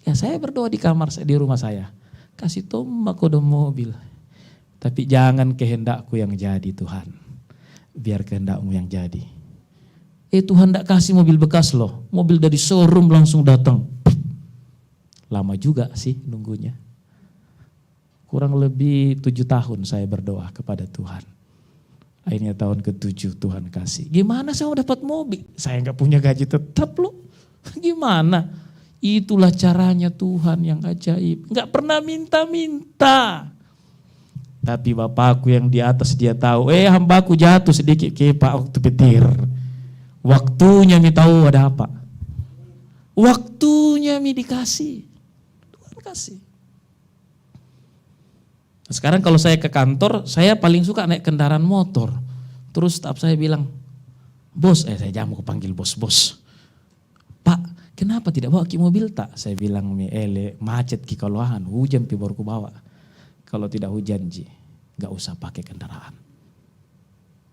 Ya saya berdoa di kamar saya, di rumah saya, kasih tombak kodong mobil. Tapi jangan kehendakku yang jadi Tuhan, biar kehendak-Mu yang jadi. Tuhan tidak kasih mobil bekas loh. Mobil dari showroom langsung datang. Lama juga sih nunggunya. Kurang lebih 7 tahun saya berdoa kepada Tuhan. Akhirnya tahun ke-7 Tuhan kasih. Gimana saya mau dapat mobil? Saya nggak punya gaji tetap loh. Gimana? Itulah caranya Tuhan yang ajaib. Nggak pernah minta-minta. Tapi Bapakku yang di atas dia tahu. Hambaku jatuh sedikit kepak waktu petir. Waktunya mi tahu ada apa. Waktunya mi dikasih. Tuhan kasih. Sekarang kalau saya ke kantor, saya paling suka naik kendaraan motor. Terus staf saya bilang, bos, saya jangan mau panggil bos. Pak, kenapa tidak bawa ki mobil tak? Saya bilang, macet ki kalohan, hujan pi baru ku bawa. Kalau tidak hujan ji, gak usah pakai kendaraan.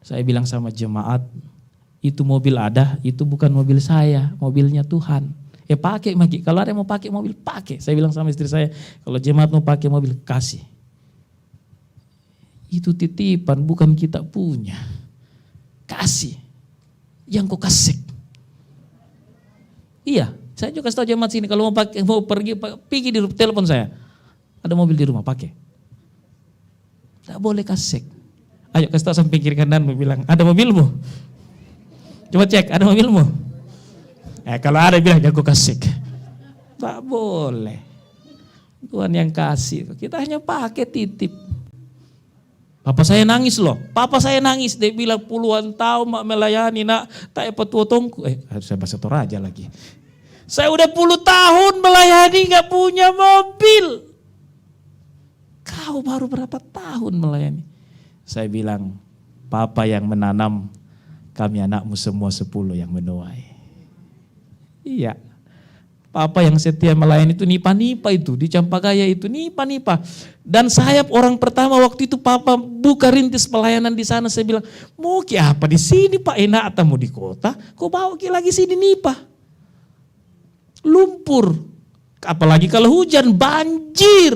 Saya bilang sama jemaat, itu mobil ada, itu bukan mobil saya, mobilnya Tuhan. Pakai Maki, kalau ada yang mau pakai mobil, pakai. Saya bilang sama istri saya, kalau jemaat mau pakai mobil, kasih. Itu titipan, bukan kita punya. Kasih. Yang kau kasih. Iya, saya juga kasih tahu jemaat sini, kalau mau pergi di telepon saya. Ada mobil di rumah, pakai. Tidak boleh kasih. Ayo kasih tahu samping kiri kanan, bilang, ada mobilmu? Coba cek, ada mobilmu? Kalau ada bilang, jangan kau kasih. Tak boleh. Tuhan yang kasih, kita hanya pakai titip. Papa saya nangis loh, papa saya nangis, dia bilang puluhan tahun mak melayani nak, tak apa tua tongku, saya bahasa Toraja lagi. Saya udah 10 tahun melayani gak punya mobil. Kau baru berapa tahun melayani? Saya bilang, papa yang menanam, kami anakmu semua 10 yang menuai. Iya. Papa yang setia melayani itu nipa-nipa itu, di Campagaya itu nipa-nipa. Dan saya orang pertama waktu itu papa buka rintis pelayanan di sana, saya bilang, mau ki apa di sini Pak, enak atau mau di kota? Kau bawa ki lagi sini nipa. Lumpur, apalagi kalau hujan, banjir.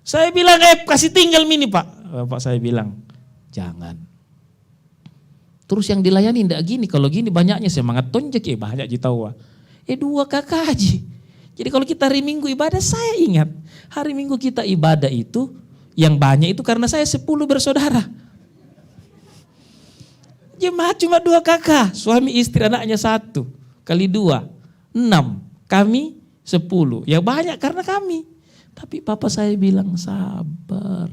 Saya bilang, kasih tinggal mini Pak. Bapak saya bilang, jangan. Terus yang dilayani enggak gini, kalau gini banyaknya semangat tonjek banyak jitawa. 2 kakak haji. Jadi kalau kita hari Minggu ibadah, saya ingat hari Minggu kita ibadah itu yang banyak itu karena saya 10 bersaudara. Jemaat cuma 2 kakak, suami istri anaknya 1 kali 2, 6, kami 10. Ya banyak karena kami. Tapi papa saya bilang sabar.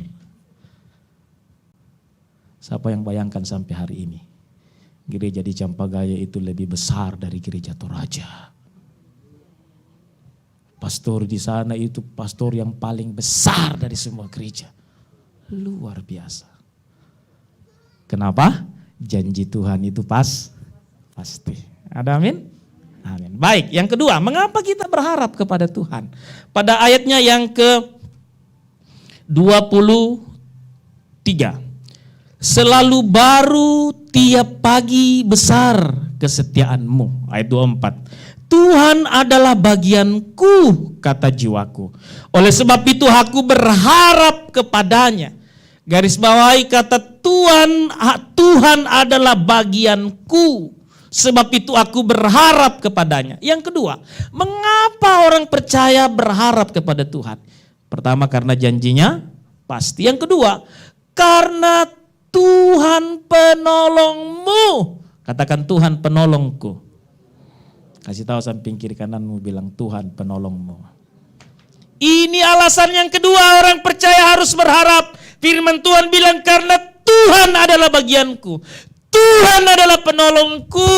Siapa yang bayangkan sampai hari ini? Gereja di Campagaya itu lebih besar dari gereja Toraja. Pastor di sana itu pastor yang paling besar dari semua gereja. Luar biasa. Kenapa? Janji Tuhan itu pasti. Ada amin? Amin. Baik, yang kedua, mengapa kita berharap kepada Tuhan? Pada ayatnya yang ke-23. Selalu baru tiap pagi besar kesetiaanmu. Ayat 24. Tuhan adalah bagianku, kata jiwaku. Oleh sebab itu aku berharap kepadanya. Garis bawahi kata Tuhan adalah bagianku. Sebab itu aku berharap kepadanya. Yang kedua, mengapa orang percaya berharap kepada Tuhan? Pertama, karena janjinya pasti. Yang kedua, karena Tuhan penolongmu. Katakan Tuhan penolongku. Kasih tahu samping kiri kananmu, bilang Tuhan penolongmu. Ini alasan yang kedua orang percaya harus berharap. Firman Tuhan bilang karena Tuhan adalah bagianku. Tuhan adalah penolongku.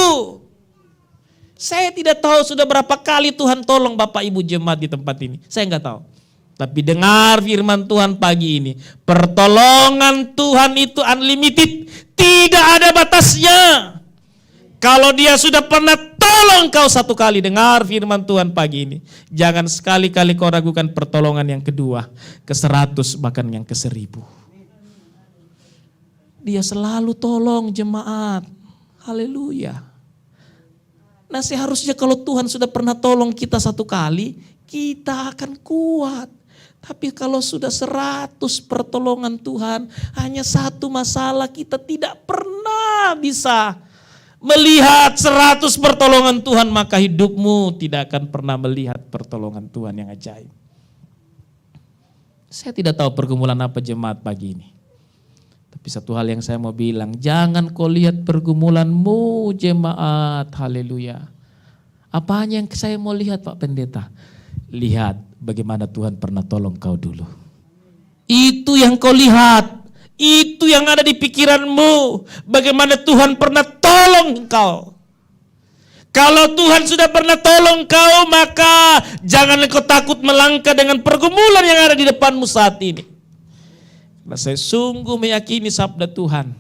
Saya tidak tahu sudah berapa kali Tuhan tolong Bapak Ibu jemaat di tempat ini. Saya enggak tahu. Tapi dengar firman Tuhan pagi ini. Pertolongan Tuhan itu unlimited. Tidak ada batasnya. Kalau dia sudah pernah tolong kau 1 kali, dengar firman Tuhan pagi ini. Jangan sekali-kali kau ragukan pertolongan yang kedua, ke-100 bahkan yang ke-1000. Dia selalu tolong jemaat. Haleluya. Nah seharusnya kalau Tuhan sudah pernah tolong kita 1 kali, kita akan kuat. Tapi kalau sudah 100 pertolongan Tuhan, hanya 1 masalah kita tidak pernah bisa melihat 100 pertolongan Tuhan, maka hidupmu tidak akan pernah melihat pertolongan Tuhan yang ajaib. Saya tidak tahu pergumulan apa jemaat pagi ini. Tapi satu hal yang saya mau bilang, jangan kau lihat pergumulanmu jemaat, haleluya. Apanya yang saya mau lihat Pak Pendeta? Lihat bagaimana Tuhan pernah tolong kau dulu. Itu yang kau lihat. Itu yang ada di pikiranmu. Bagaimana Tuhan pernah tolong kau. Kalau Tuhan sudah pernah tolong kau, maka jangan kau takut melangkah dengan pergumulan yang ada di depanmu saat ini. Karena saya sungguh meyakini sabda Tuhan.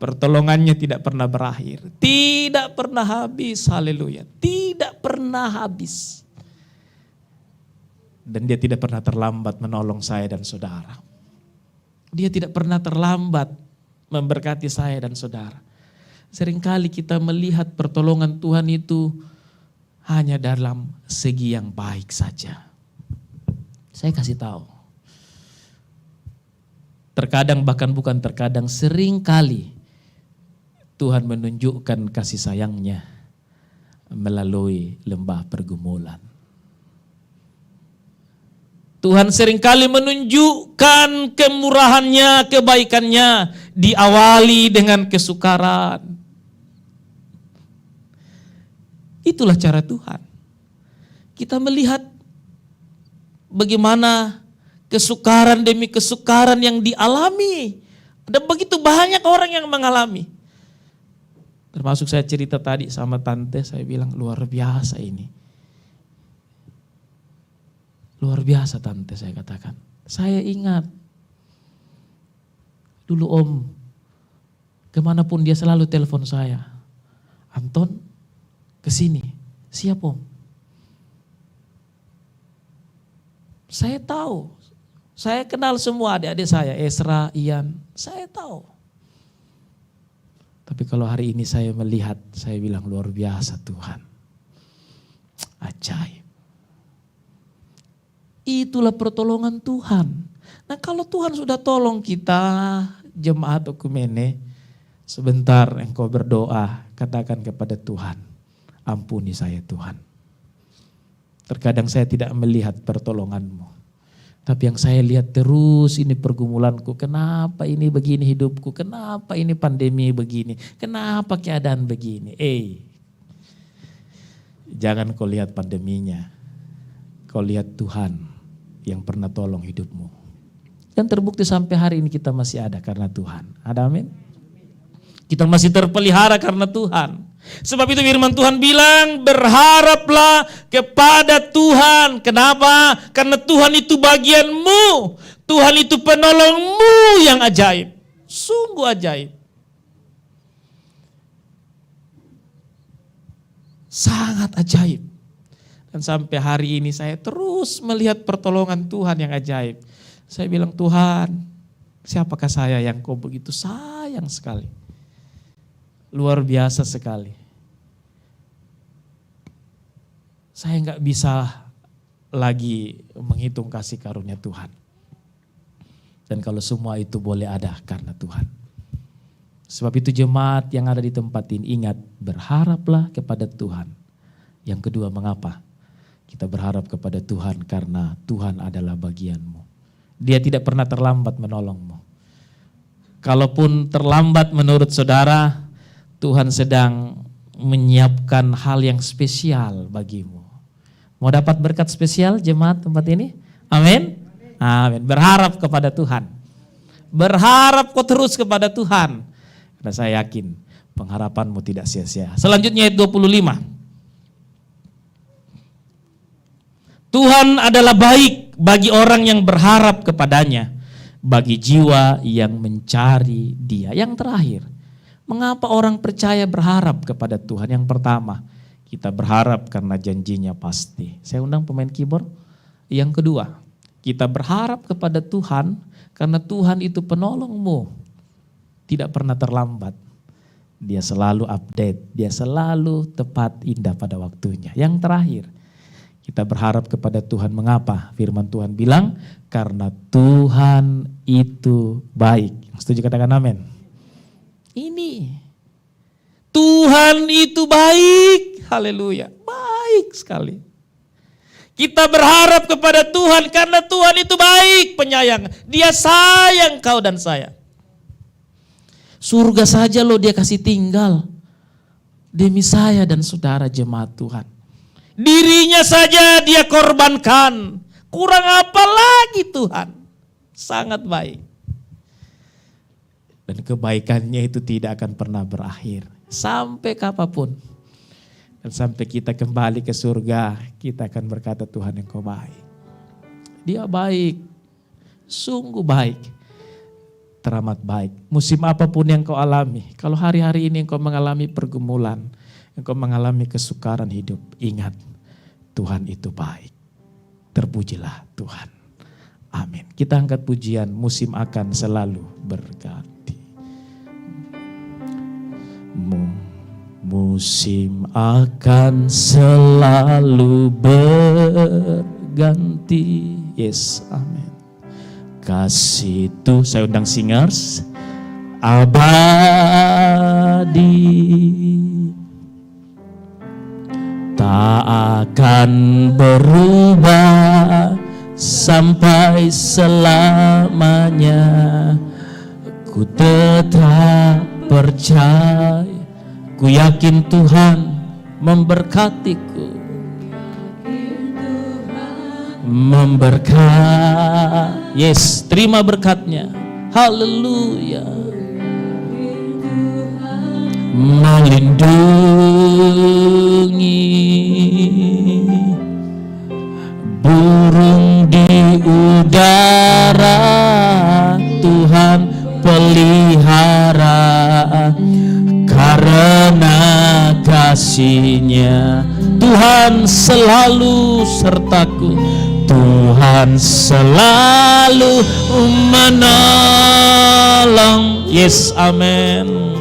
Pertolongannya tidak pernah berakhir. Tidak pernah habis, haleluya. Tidak pernah habis. Dan dia tidak pernah terlambat menolong saya dan saudara. Dia tidak pernah terlambat memberkati saya dan saudara. Seringkali kita melihat pertolongan Tuhan itu hanya dalam segi yang baik saja. Saya kasih tahu. Terkadang bahkan bukan terkadang, seringkali Tuhan menunjukkan kasih sayangnya melalui lembah pergumulan. Tuhan seringkali menunjukkan kemurahannya, kebaikannya diawali dengan kesukaran. Itulah cara Tuhan. Kita melihat bagaimana kesukaran demi kesukaran yang dialami. Ada begitu banyak orang yang mengalami. Termasuk saya cerita tadi sama tante, saya bilang luar biasa ini. Luar biasa tante, saya katakan. Saya ingat dulu Om, kemanapun dia selalu telepon saya. Anton, kesini, siap Om. Saya tahu, saya kenal semua adik-adik saya, Esra, Ian, saya tahu. Tapi kalau hari ini saya melihat, saya bilang luar biasa Tuhan. Ajaib. Itulah pertolongan Tuhan. Nah kalau Tuhan sudah tolong kita, jemaat Okumene, sebentar engkau berdoa, katakan kepada Tuhan, ampuni saya Tuhan. Terkadang saya tidak melihat pertolonganmu. Tapi yang saya lihat terus ini pergumulanku. Kenapa ini begini hidupku? Kenapa ini pandemi begini? Kenapa keadaan begini? Jangan kau lihat pandeminya. Kau lihat Tuhan yang pernah tolong hidupmu. Dan terbukti sampai hari ini kita masih ada karena Tuhan. Ada amin? Kita masih terpelihara karena Tuhan. Sebab itu firman Tuhan bilang, berharaplah kepada Tuhan. Kenapa? Karena Tuhan itu bagianmu. Tuhan itu penolongmu yang ajaib. Sungguh ajaib. Sangat ajaib. Dan sampai hari ini saya terus melihat pertolongan Tuhan yang ajaib. Saya bilang, Tuhan, siapakah saya yang kau begitu sayang sekali. Luar biasa sekali. Saya nggak bisa lagi menghitung kasih karunia Tuhan. Dan kalau semua itu boleh ada karena Tuhan. Sebab itu jemaat yang ada di tempat ini ingat, berharaplah kepada Tuhan. Yang kedua, mengapa? Kita berharap kepada Tuhan karena Tuhan adalah bagianmu. Dia tidak pernah terlambat menolongmu. Kalaupun terlambat menurut saudara, Tuhan sedang menyiapkan hal yang spesial bagimu. Mau dapat berkat spesial jemaat tempat ini? Amin? Amin. Berharap kepada Tuhan. Berharap kau terus kepada Tuhan. Karena saya yakin pengharapanmu tidak sia-sia. Selanjutnya ayat 25. Tuhan adalah baik bagi orang yang berharap kepadanya, bagi jiwa yang mencari Dia. Yang terakhir, mengapa orang percaya berharap kepada Tuhan? Yang pertama, kita berharap karena janjinya pasti. Saya undang pemain keyboard. Yang kedua, kita berharap kepada Tuhan karena Tuhan itu penolongmu. Tidak pernah terlambat. Dia selalu update, dia selalu tepat indah pada waktunya. Yang terakhir, kita berharap kepada Tuhan. Mengapa? Firman Tuhan bilang, karena Tuhan itu baik. Setuju katakan amin. Ini Tuhan itu baik. Haleluya. Baik sekali. Kita berharap kepada Tuhan karena Tuhan itu baik, penyayang. Dia sayang kau dan saya. Surga saja loh dia kasih tinggal demi saya dan saudara jemaat Tuhan. Dirinya saja dia korbankan. Kurang apa lagi Tuhan? Sangat baik. Dan kebaikannya itu tidak akan pernah berakhir. Sampai kapanpun. Dan sampai kita kembali ke surga, kita akan berkata Tuhan Engkau baik. Dia baik, sungguh baik, teramat baik. Musim apapun yang kau alami, kalau hari-hari ini engkau mengalami pergumulan, engkau mengalami kesukaran hidup, ingat Tuhan itu baik. Terpujilah Tuhan. Amin. Kita angkat pujian, musim akan selalu berganti. Musim akan selalu berganti. Yes, amin. Kasih itu, saya undang singers, abadi, tak akan berubah sampai selamanya. Ku tetap percaya, ku yakin Tuhan memberkatiku, memberkati. Yes, terima berkatnya. Haleluya. Melindungi burung di udara, Tuhan pelihara. Karena kasih-Nya Tuhan selalu sertaku, Tuhan selalu menolong. Yes, amin.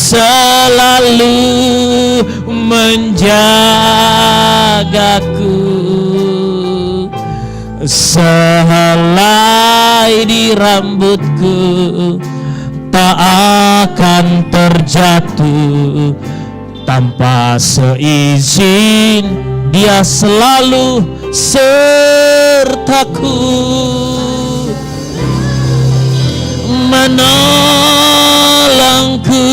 Selalu menjagaku, sehelai di rambutku tak akan terjatuh. Tanpa seizin Dia selalu sertaku, menolongku,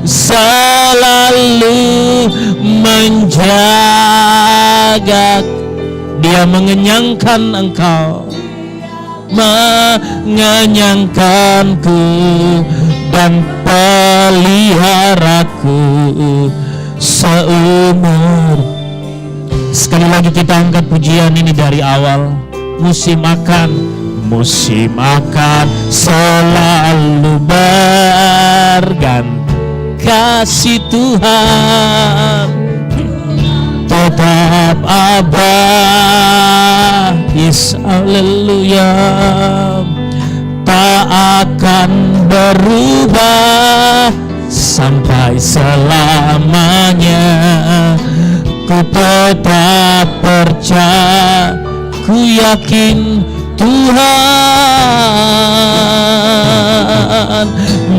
selalu menjaga. Dia mengenyangkan engkau, mengenyangkanku dan peliharaku seumur. Sekali lagi kita angkat pujian ini dari awal. Musim akan selalu berganti. Kasih Tuhan tetap abadi. Yes, haleluya. Tak akan berubah sampai selamanya. Ku tetap percaya, ku yakin Tuhan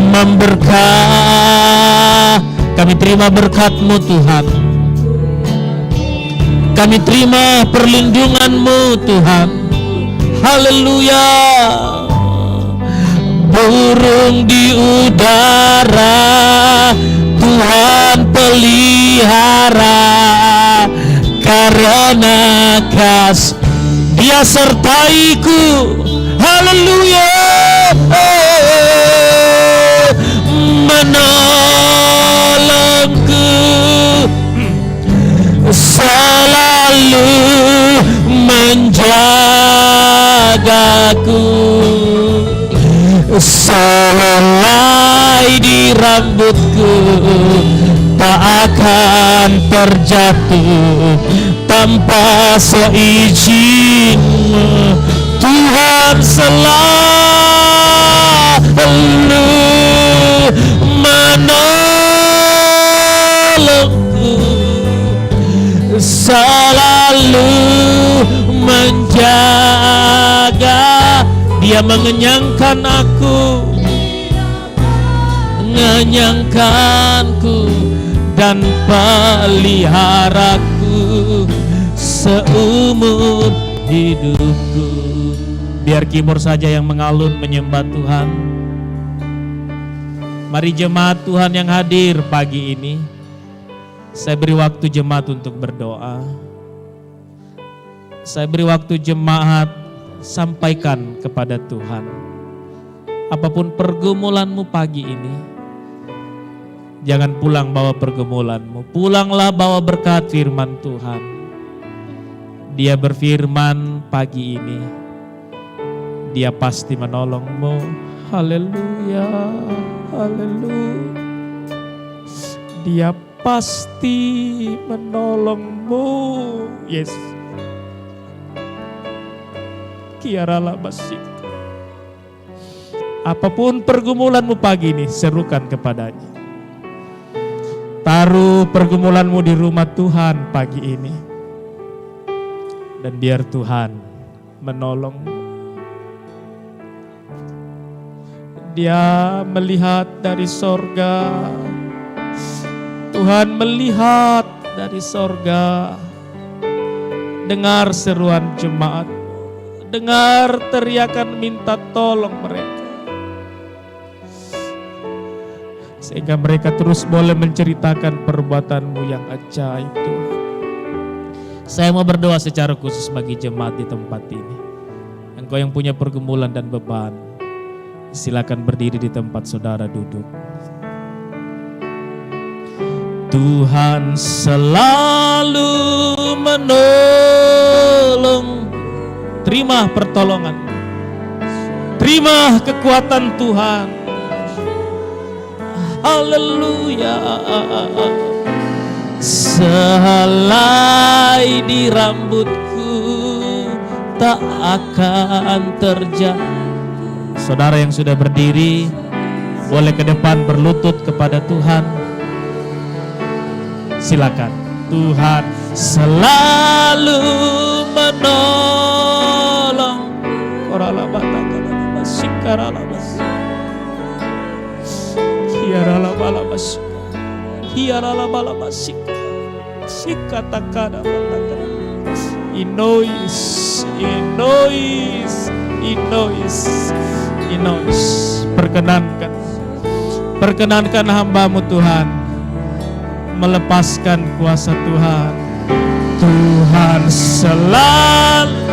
memberkati. Kami terima berkat-Mu Tuhan. Kami terima perlindungan-Mu Tuhan. Haleluya. Burung di udara Tuhan pelihara. Karena kasih Dia sertaiku. Haleluya. Menolongku, selalu menjagaku, sehelai di rambutku tak akan terjatuh. Tanpa seizin Tuhan selalu menolongku, selalu menjaga. Dia mengenyangkan aku, mengenyangkanku dan peliharaku seumur hidupku. Biar keyboard saja yang mengalun menyembah Tuhan. Mari jemaat Tuhan yang hadir pagi ini, saya beri waktu jemaat untuk berdoa. Saya beri waktu jemaat sampaikan kepada Tuhan. Apapun pergumulanmu pagi ini, jangan pulang bawa pergumulanmu. Pulanglah bawa berkat firman Tuhan. Dia berfirman pagi ini, Dia pasti menolongmu. Haleluya, haleluya. Dia pasti menolongmu. Yes. Kiaralah basik. Apapun pergumulanmu pagi ini, serukan kepadanya. Taruh pergumulanmu di rumah Tuhan pagi ini. Dan biar Tuhan menolongmu. Dia melihat dari sorga. Tuhan melihat dari sorga. Dengar seruan jemaat. Dengar teriakan minta tolong mereka. Sehingga mereka terus boleh menceritakan perbuatanmu yang ajaib Tuhan. Saya mau berdoa secara khusus bagi jemaat di tempat ini. Engkau yang punya pergumulan dan beban, silakan berdiri di tempat saudara duduk. Tuhan selalu menolong. Terima pertolongan. Terima kekuatan Tuhan. Haleluya. Sehelai di rambutku tak akan terjadi. Saudara yang sudah berdiri, boleh ke depan berlutut kepada Tuhan. Silakan. Tuhan selalu menolong. Perkenankan hamba-Mu Tuhan melepaskan kuasa Tuhan. Tuhan selalu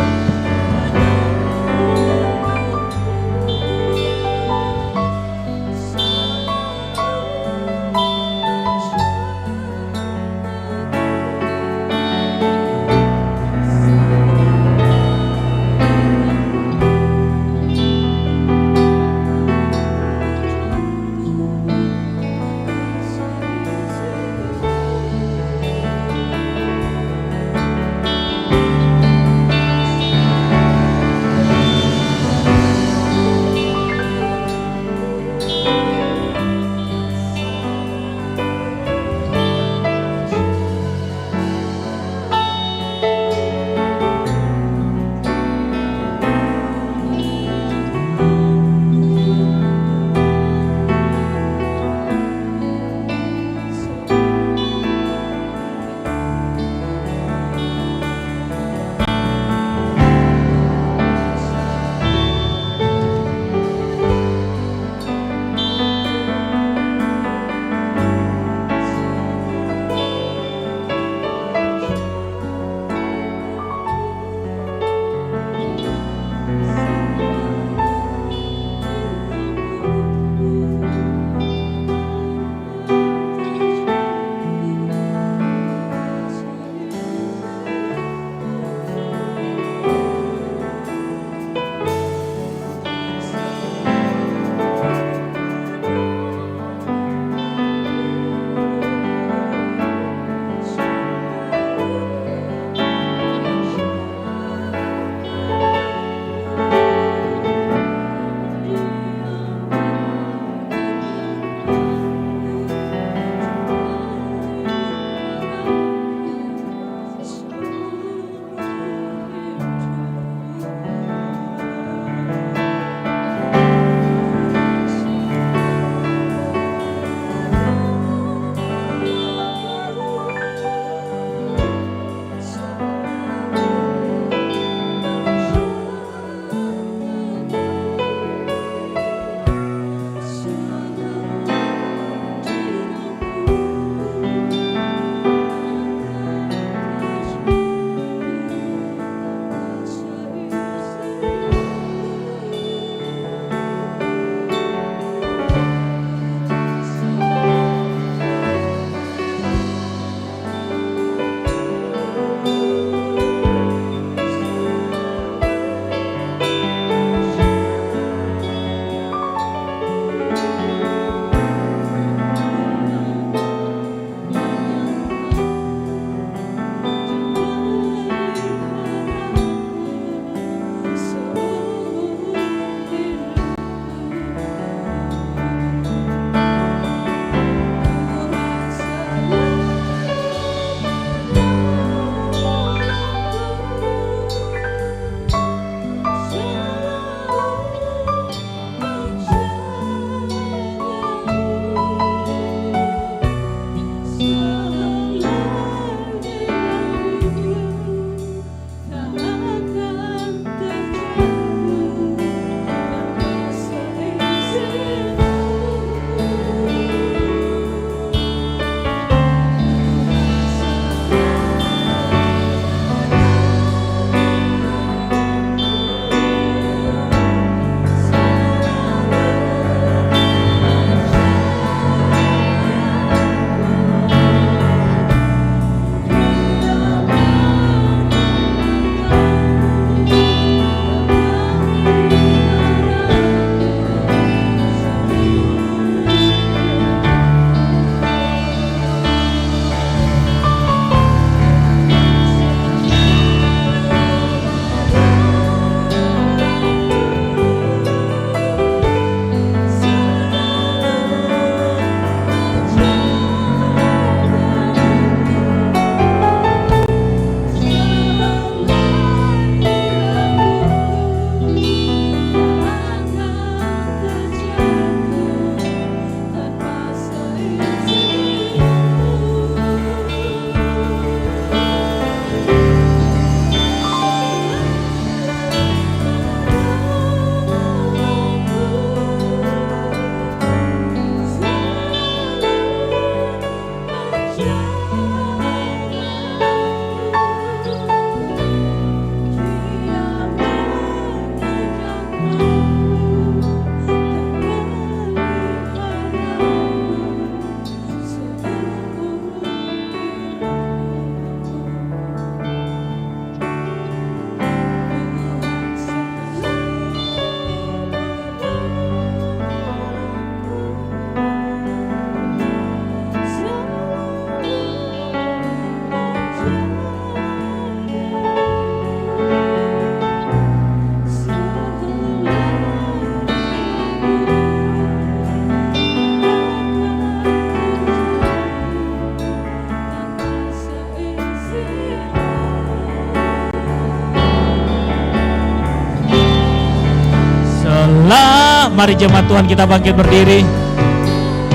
Mari jemaat Tuhan kita bangkit berdiri.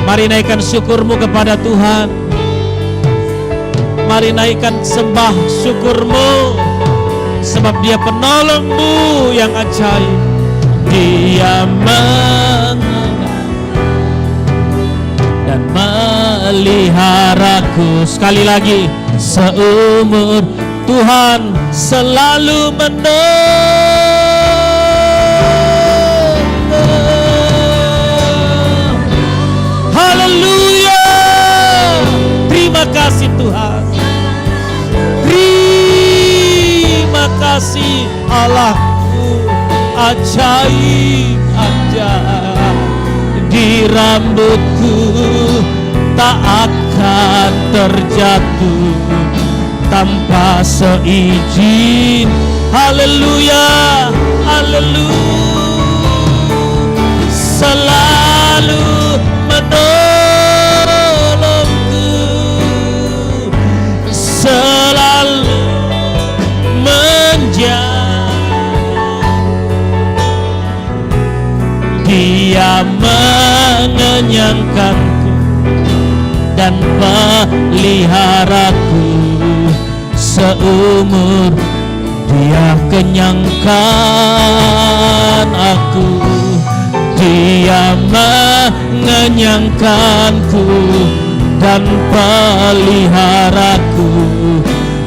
Mari naikkan syukurmu kepada Tuhan. Mari naikkan sembah syukurmu, sebab Dia penolongmu yang ajaib. Dia dan meliharaku. Sekali lagi, seumur Tuhan selalu menolong. Haleluya. Terima kasih Tuhan. Terima kasih Allahku, ajaib ajaib. Di rambutku tak akan terjatuh tanpa seizin. Haleluya, haleluya. Selalu menolongku, selalu menjaga. Dia mengenyangkanku dan peliharaku seumur. Dia kenyangkan aku, Dia mengenyangkanku dan peliharaku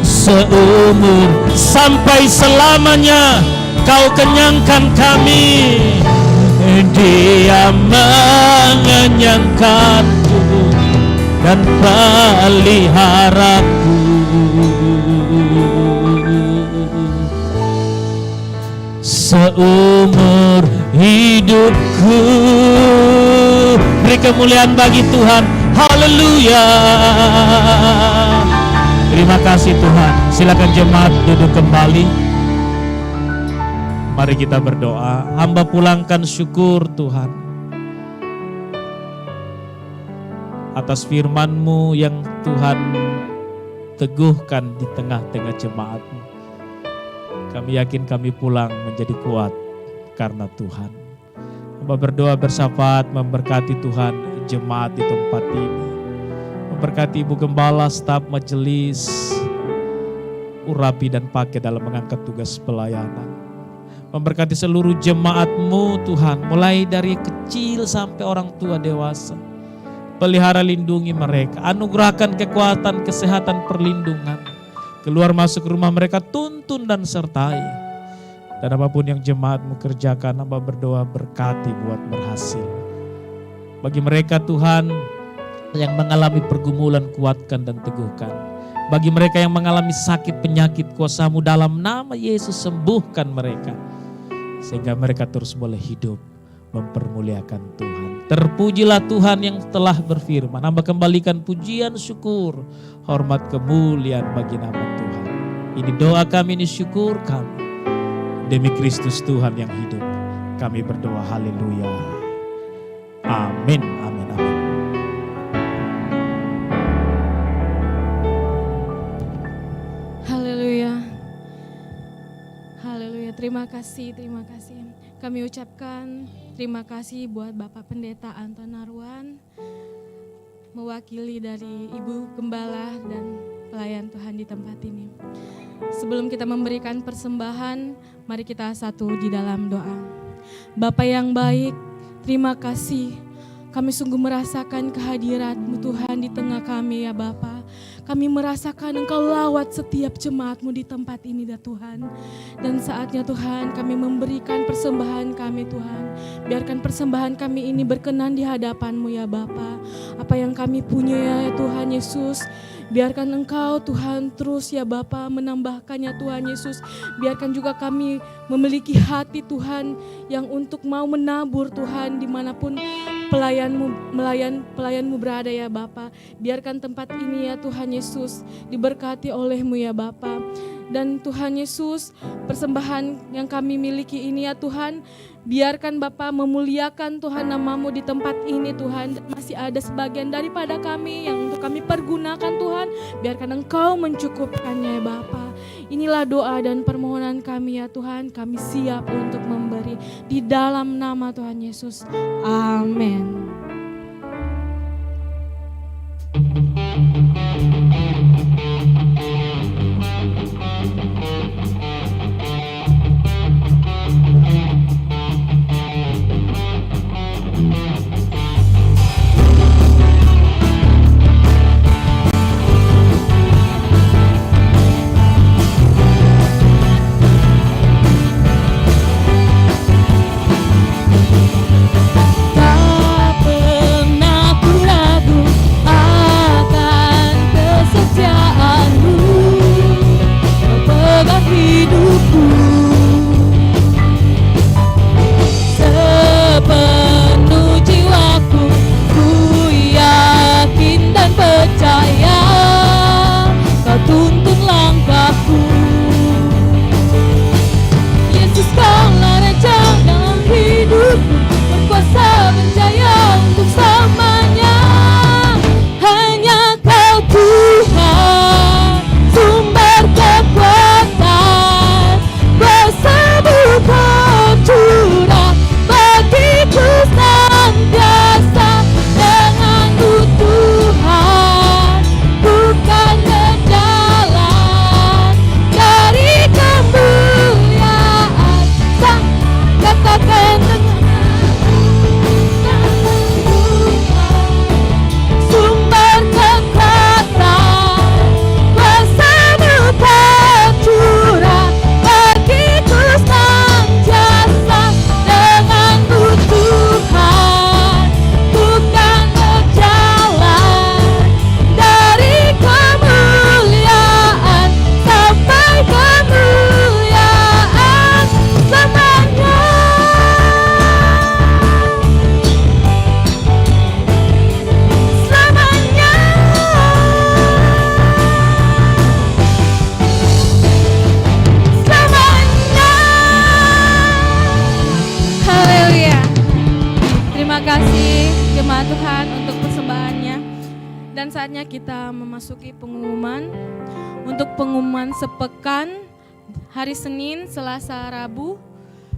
seumur. Sampai selamanya Kau kenyangkan kami. Dia mengenyangkanku dan peliharaku seumur hidupku. Beri kemuliaan bagi Tuhan. Haleluya. Terima kasih Tuhan. Silakan jemaat duduk kembali. Mari kita berdoa. Hamba pulangkan syukur Tuhan atas firman-Mu yang Tuhan teguhkan di tengah-tengah jemaat-Mu. Kami yakin kami pulang menjadi kuat karena Tuhan. Hamba berdoa bersyafaat memberkati Tuhan jemaat di tempat ini. Memberkati Ibu Gembala, staf majelis, urapi dan pakai dalam mengangkat tugas pelayanan. Memberkati seluruh jemaat-Mu Tuhan, mulai dari kecil sampai orang tua dewasa. Pelihara lindungi mereka, anugerahkan kekuatan, kesehatan, perlindungan. Keluar masuk rumah mereka, tuntun dan sertai. Dan apapun yang jemaat-Mu kerjakan, hamba berdoa berkati buat berhasil. Bagi mereka Tuhan yang mengalami pergumulan, kuatkan dan teguhkan. Bagi mereka yang mengalami sakit penyakit, kuasa-Mu dalam nama Yesus sembuhkan mereka. Sehingga mereka terus boleh hidup mempermuliakan Tuhan. Terpujilah Tuhan yang telah berfirman. Hamba kembalikan pujian, syukur, hormat, kemuliaan bagi nama Tuhan. Ini doa kami, ini syukur kami. Demi Kristus Tuhan yang hidup, kami berdoa. Haleluya. Amin, amin, amin. Haleluya. Haleluya. Terima kasih, terima kasih. Kami ucapkan terima kasih buat Bapak Pendeta Anton Narwan, mewakili dari Ibu Gembala dan pelayan Tuhan di tempat ini. Sebelum kita memberikan persembahan, mari kita satu di dalam doa. Bapa yang baik, terima kasih. Kami sungguh merasakan kehadirat-Mu Tuhan di tengah kami ya Bapa. Kami merasakan Engkau lawat setiap jemaat-Mu di tempat ini ya Tuhan. Dan saatnya Tuhan kami memberikan persembahan kami Tuhan. Biarkan persembahan kami ini berkenan di hadapan-Mu ya Bapa. Apa yang kami punya ya Tuhan Yesus, biarkan Engkau Tuhan terus ya Bapa menambahkannya Tuhan Yesus. Biarkan juga kami memiliki hati Tuhan yang untuk mau menabur Tuhan dimanapun pelayanmu berada ya Bapa. Biarkan tempat ini ya Tuhan Yesus diberkati oleh-Mu ya Bapa. Dan Tuhan Yesus, persembahan yang kami miliki ini ya Tuhan, biarkan Bapa memuliakan Tuhan nama-Mu di tempat ini Tuhan. Masih ada sebagian daripada kami yang untuk kami pergunakan Tuhan, biarkan Engkau mencukupkannya ya Bapa. Inilah doa dan permohonan kami ya Tuhan, kami siap untuk memberi di dalam nama Tuhan Yesus. Amin. Saatnya kita memasuki pengumuman. Untuk pengumuman sepekan, hari Senin, Selasa, Rabu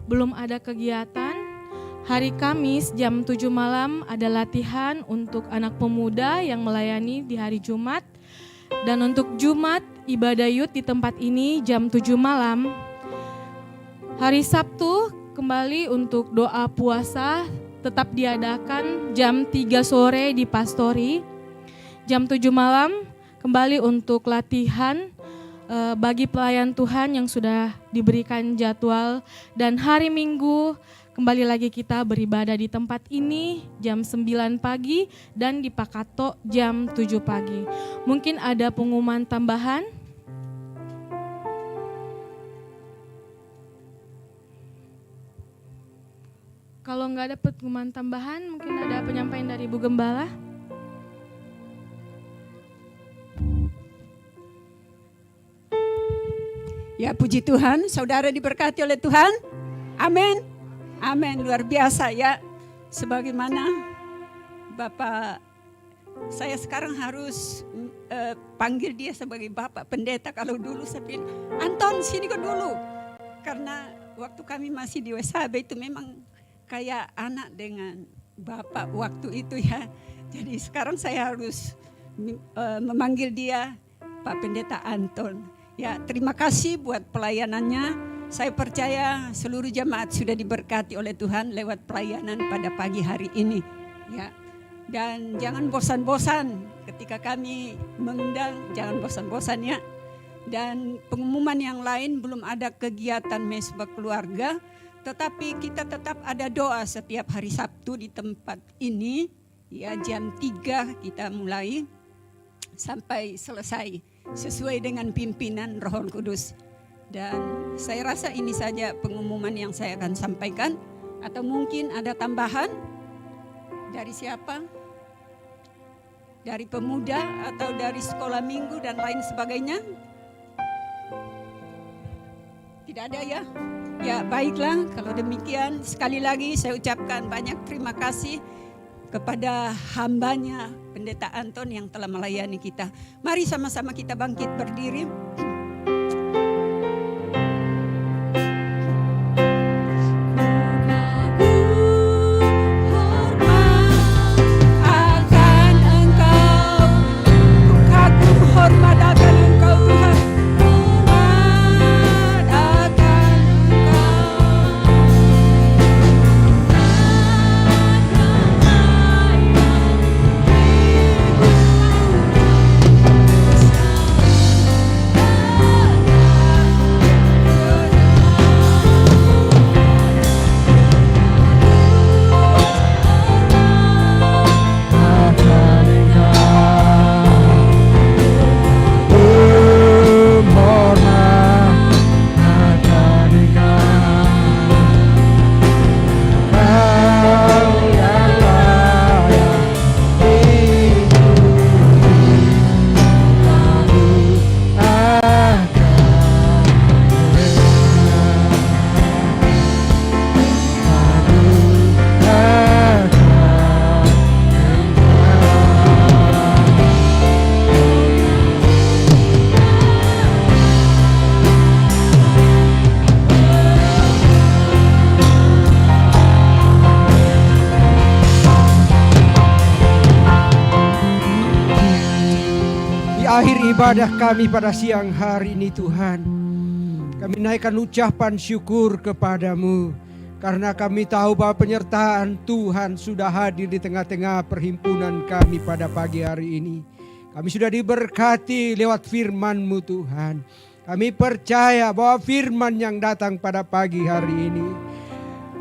belum ada kegiatan. Hari Kamis jam 7 malam ada latihan untuk anak pemuda yang melayani di hari Jumat. Dan untuk Jumat ibadah youth di tempat ini jam 7 malam. Hari Sabtu kembali untuk doa puasa tetap diadakan jam 3 sore di Pastori. Jam 7 malam kembali untuk latihan bagi pelayan Tuhan yang sudah diberikan jadwal. Dan hari Minggu kembali lagi kita beribadah di tempat ini jam 9 pagi dan di Pakato jam 7 pagi. Mungkin ada pengumuman tambahan? Kalau nggak ada pengumuman tambahan, mungkin ada penyampaian dari Ibu Gembala. Ya, puji Tuhan, saudara diberkati oleh Tuhan. Amin. Amin, luar biasa ya. Sebagaimana Bapak, saya sekarang harus panggil dia sebagai Bapak Pendeta. Kalau dulu saya bilang, Anton sini kok dulu. Karena waktu kami masih di WSHB itu memang kayak anak dengan Bapak waktu itu ya. Jadi sekarang saya harus memanggil dia Pak Pendeta Anton. Ya, terima kasih buat pelayanannya. Saya percaya seluruh jemaat sudah diberkati oleh Tuhan lewat pelayanan pada pagi hari ini. Ya, dan jangan bosan-bosan ketika kami mengundang, jangan bosan-bosan ya. Dan pengumuman yang lain belum ada kegiatan mesbah keluarga, tetapi kita tetap ada doa setiap hari Sabtu di tempat ini. Ya, jam 3 kita mulai sampai selesai. Sesuai dengan pimpinan Roh Kudus. Dan saya rasa ini saja pengumuman yang saya akan sampaikan. Atau mungkin ada tambahan dari siapa? Dari pemuda atau dari sekolah minggu dan lain sebagainya? Tidak ada ya? Ya baiklah, kalau demikian sekali lagi saya ucapkan banyak terima kasih kepada hambanya Pendeta Anton yang telah melayani kita. Mari sama-sama kita bangkit berdiri. ibadah kami pada siang hari ini Tuhan. Kami naikkan ucapan syukur kepadamu. Karena kami tahu bahwa penyertaan Tuhan sudah hadir di tengah-tengah perhimpunan kami pada pagi hari ini. Kami sudah diberkati lewat firman-Mu Tuhan. Kami percaya bahwa firman yang datang pada pagi hari ini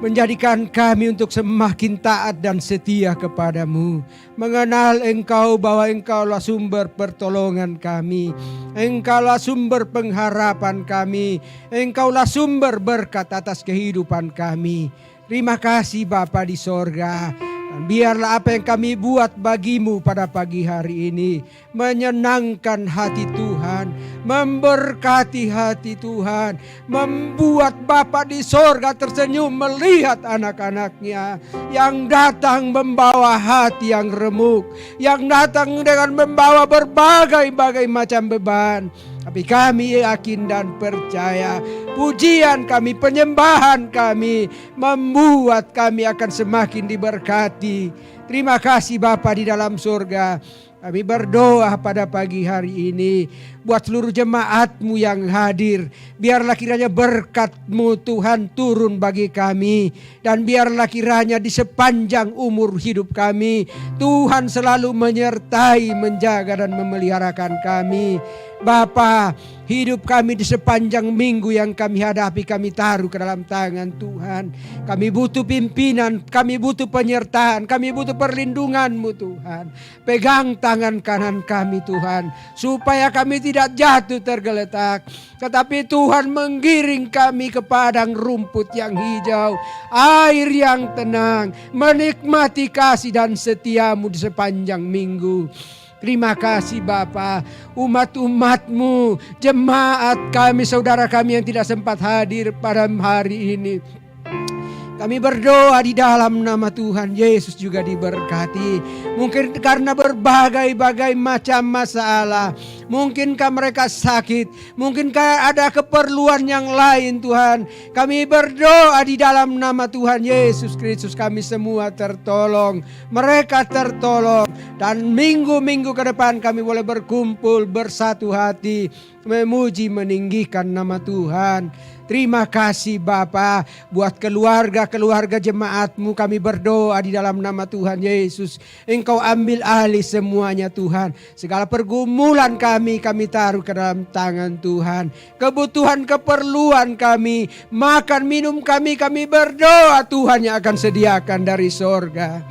menjadikan kami untuk semakin taat dan setia kepadamu. Mengenal Engkau bahwa Engkaulah sumber pertolongan kami. Engkaulah sumber pengharapan kami. Engkaulah sumber berkat atas kehidupan kami. Terima kasih Bapa di sorga. Dan biarlah apa yang kami buat bagimu pada pagi hari ini menyenangkan hati Tuhan, memberkati hati Tuhan, membuat Bapa di sorga tersenyum melihat anak-anaknya yang datang membawa hati yang remuk, yang datang dengan membawa berbagai macam beban. Tapi kami yakin dan percaya pujian kami, penyembahan kami membuat kami akan semakin diberkati. Terima kasih Bapa di dalam surga. Kami berdoa pada pagi hari ini buat seluruh jemaat-Mu yang hadir. Biarlah kiranya berkat-Mu Tuhan turun bagi kami. Dan biarlah kiranya di sepanjang umur hidup kami Tuhan selalu menyertai, menjaga dan memeliharakan kami. Bapa, hidup kami di sepanjang minggu yang kami hadapi kami taruh ke dalam tangan Tuhan. Kami butuh pimpinan, kami butuh penyertaan, kami butuh perlindungan-Mu Tuhan. Pegang tangan kanan kami Tuhan, supaya kami tidak jatuh tergeletak. Tetapi Tuhan menggiring kami ke padang rumput yang hijau, air yang tenang, menikmati kasih dan setia-Mu di sepanjang minggu. Terima kasih Bapa, umat-umat-Mu, jemaat kami, saudara kami yang tidak sempat hadir pada hari ini. Kami berdoa di dalam nama Tuhan Yesus juga diberkati. Mungkin karena berbagai macam masalah. Mungkinkah mereka sakit. Mungkinkah ada keperluan yang lain Tuhan. Kami berdoa di dalam nama Tuhan Yesus Kristus. Kami semua tertolong. Mereka tertolong. Dan minggu-minggu ke depan kami boleh berkumpul bersatu hati. Memuji meninggikan nama Tuhan. Terima kasih Bapa buat keluarga jemaat-Mu, kami berdoa di dalam nama Tuhan Yesus. Engkau ambil alih semuanya Tuhan. Segala pergumulan kami taruh ke dalam tangan Tuhan. Kebutuhan keperluan kami, makan minum kami berdoa Tuhan yang akan sediakan dari sorga.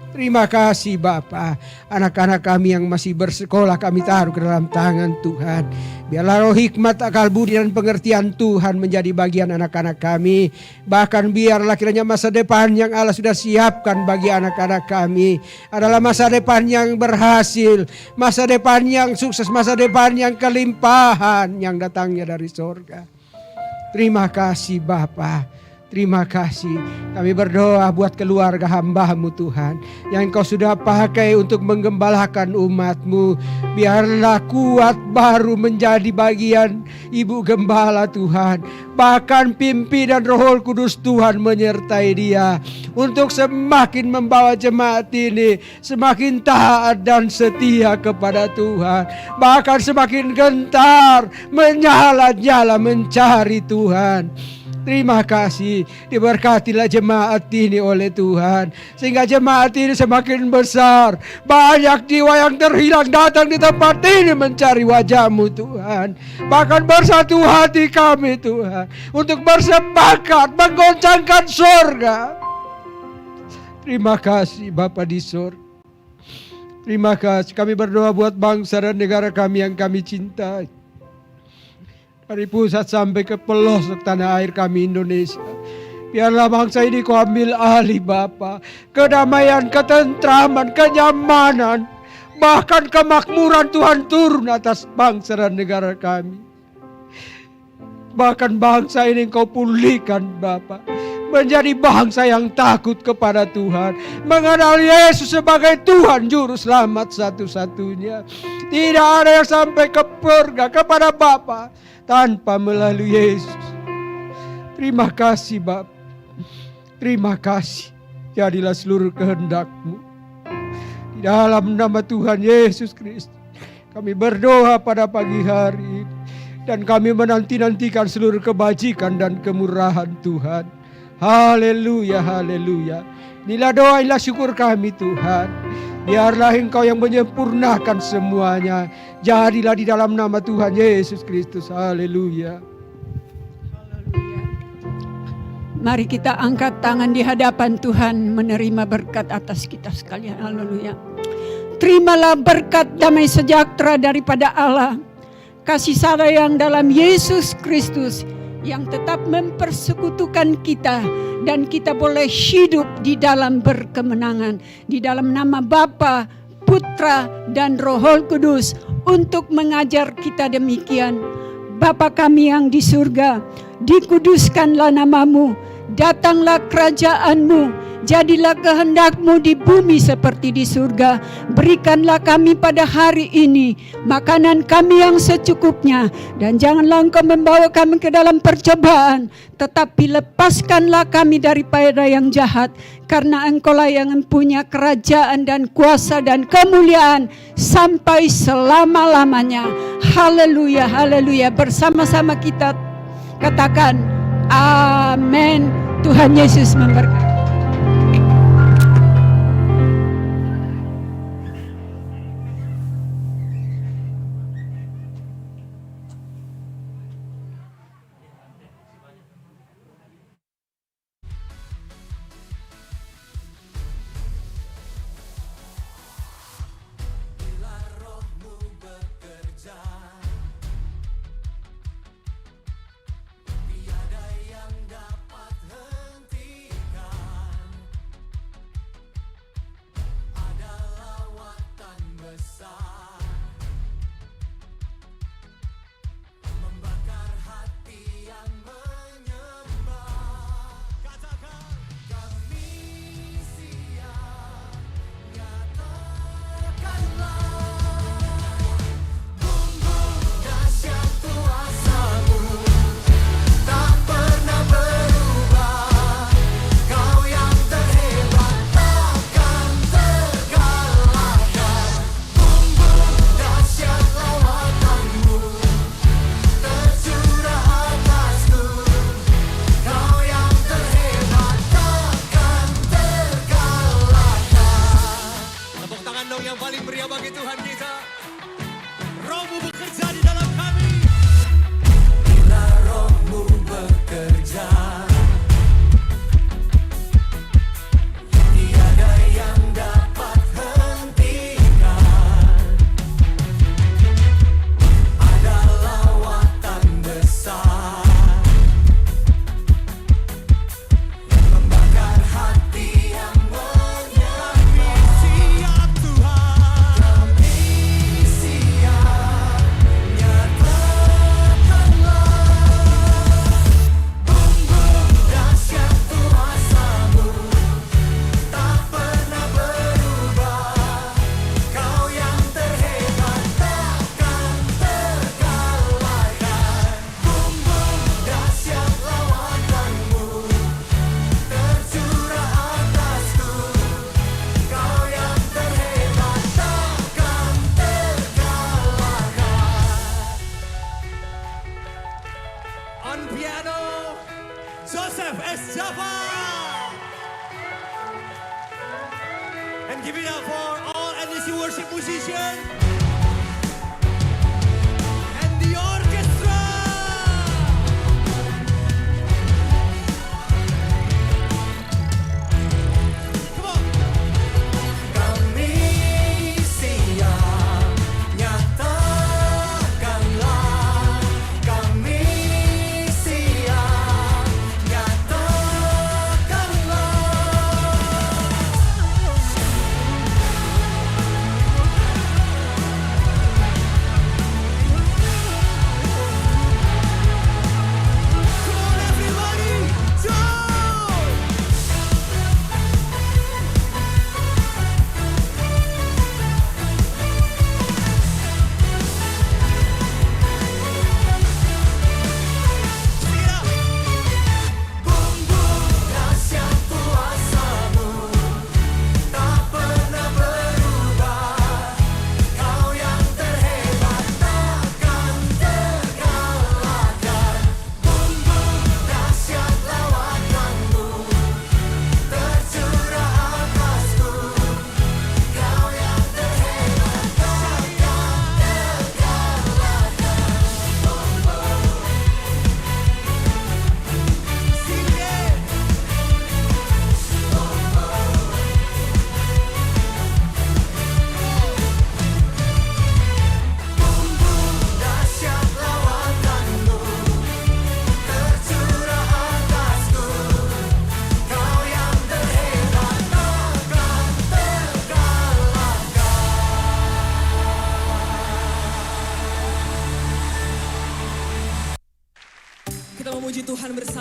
Terima kasih Bapa. Anak-anak kami yang masih bersekolah kami taruh ke dalam tangan Tuhan. Biarlah roh hikmat, akal budi dan pengertian Tuhan menjadi bagian anak-anak kami. Bahkan biarlah kiranya masa depan yang Allah sudah siapkan bagi anak-anak kami adalah masa depan yang berhasil, masa depan yang sukses, masa depan yang kelimpahan yang datangnya dari sorga. Terima kasih Bapa. Terima kasih. Kami berdoa buat keluarga hamba-Mu Tuhan, yang Engkau sudah pakai untuk menggembalakan umat-Mu. Biarlah kuat baru menjadi bagian ibu gembala Tuhan. Bahkan pimpinan Roh Kudus Tuhan menyertai dia untuk semakin membawa jemaat ini semakin taat dan setia kepada Tuhan. Bahkan semakin gentar menyala-nyala mencari Tuhan. Terima kasih, diberkatilah jemaat ini oleh Tuhan. Sehingga jemaat ini semakin besar. Banyak jiwa yang terhilang datang di tempat ini mencari wajah-Mu Tuhan. Bahkan bersatu hati kami Tuhan, untuk bersepakat menggoncangkan sorga. Terima kasih Bapa di sorga. Terima kasih, kami berdoa buat bangsa dan negara kami yang kami cintai. Dari pusat sampai ke pelosok tanah air kami Indonesia. Biarlah bangsa ini Kau ambil alih Bapa. Kedamaian, ketentraman, kenyamanan, bahkan kemakmuran Tuhan turun atas bangsa dan negara kami. Bahkan bangsa ini Kau pulihkan Bapa, menjadi bangsa yang takut kepada Tuhan, mengenal Yesus sebagai Tuhan Juru Selamat satu-satunya. Tidak ada yang sampai ke surga kepada Bapa tanpa melalui Yesus. Terima kasih Bapa. Terima kasih. Jadilah seluruh kehendak-Mu. Di dalam nama Tuhan Yesus Kristus Kami berdoa pada pagi hari ini. Dan kami menanti-nantikan seluruh kebajikan dan kemurahan Tuhan. Haleluya, haleluya. Inilah doa, inilah syukur kami Tuhan. Biarlah Engkau yang menyempurnakan semuanya. Jadilah di dalam nama Tuhan Yesus Kristus. Haleluya. Mari kita angkat tangan di hadapan Tuhan, menerima berkat atas kita sekalian. Haleluya. Terimalah berkat damai sejahtera daripada Allah, kasih sayang dalam Yesus Kristus yang tetap mempersekutukan kita, dan kita boleh hidup di dalam berkemenangan di dalam nama Bapa, Putra dan Roh Kudus untuk mengajar kita demikian. Bapa kami yang di surga, dikuduskanlah namamu, datanglah kerajaanmu, jadilah kehendak-Mu di bumi seperti di surga. Berikanlah kami pada hari ini makanan kami yang secukupnya, dan janganlah Engkau membawa kami ke dalam percobaan, tetapi lepaskanlah kami daripada yang jahat, karena Engkaulah yang mempunyai kerajaan dan kuasa dan kemuliaan sampai selama-lamanya. Haleluya, haleluya. Bersama-sama kita katakan amin. Tuhan Yesus memberkati. Joseph S. Java. And give it up for all NDC worship musicians and the orchestra. Come on. Kami siap nyatakanlah, kami siap nyatakanlah.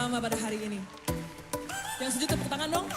bersama pada hari ini. Yang setuju tepuk tangan dong.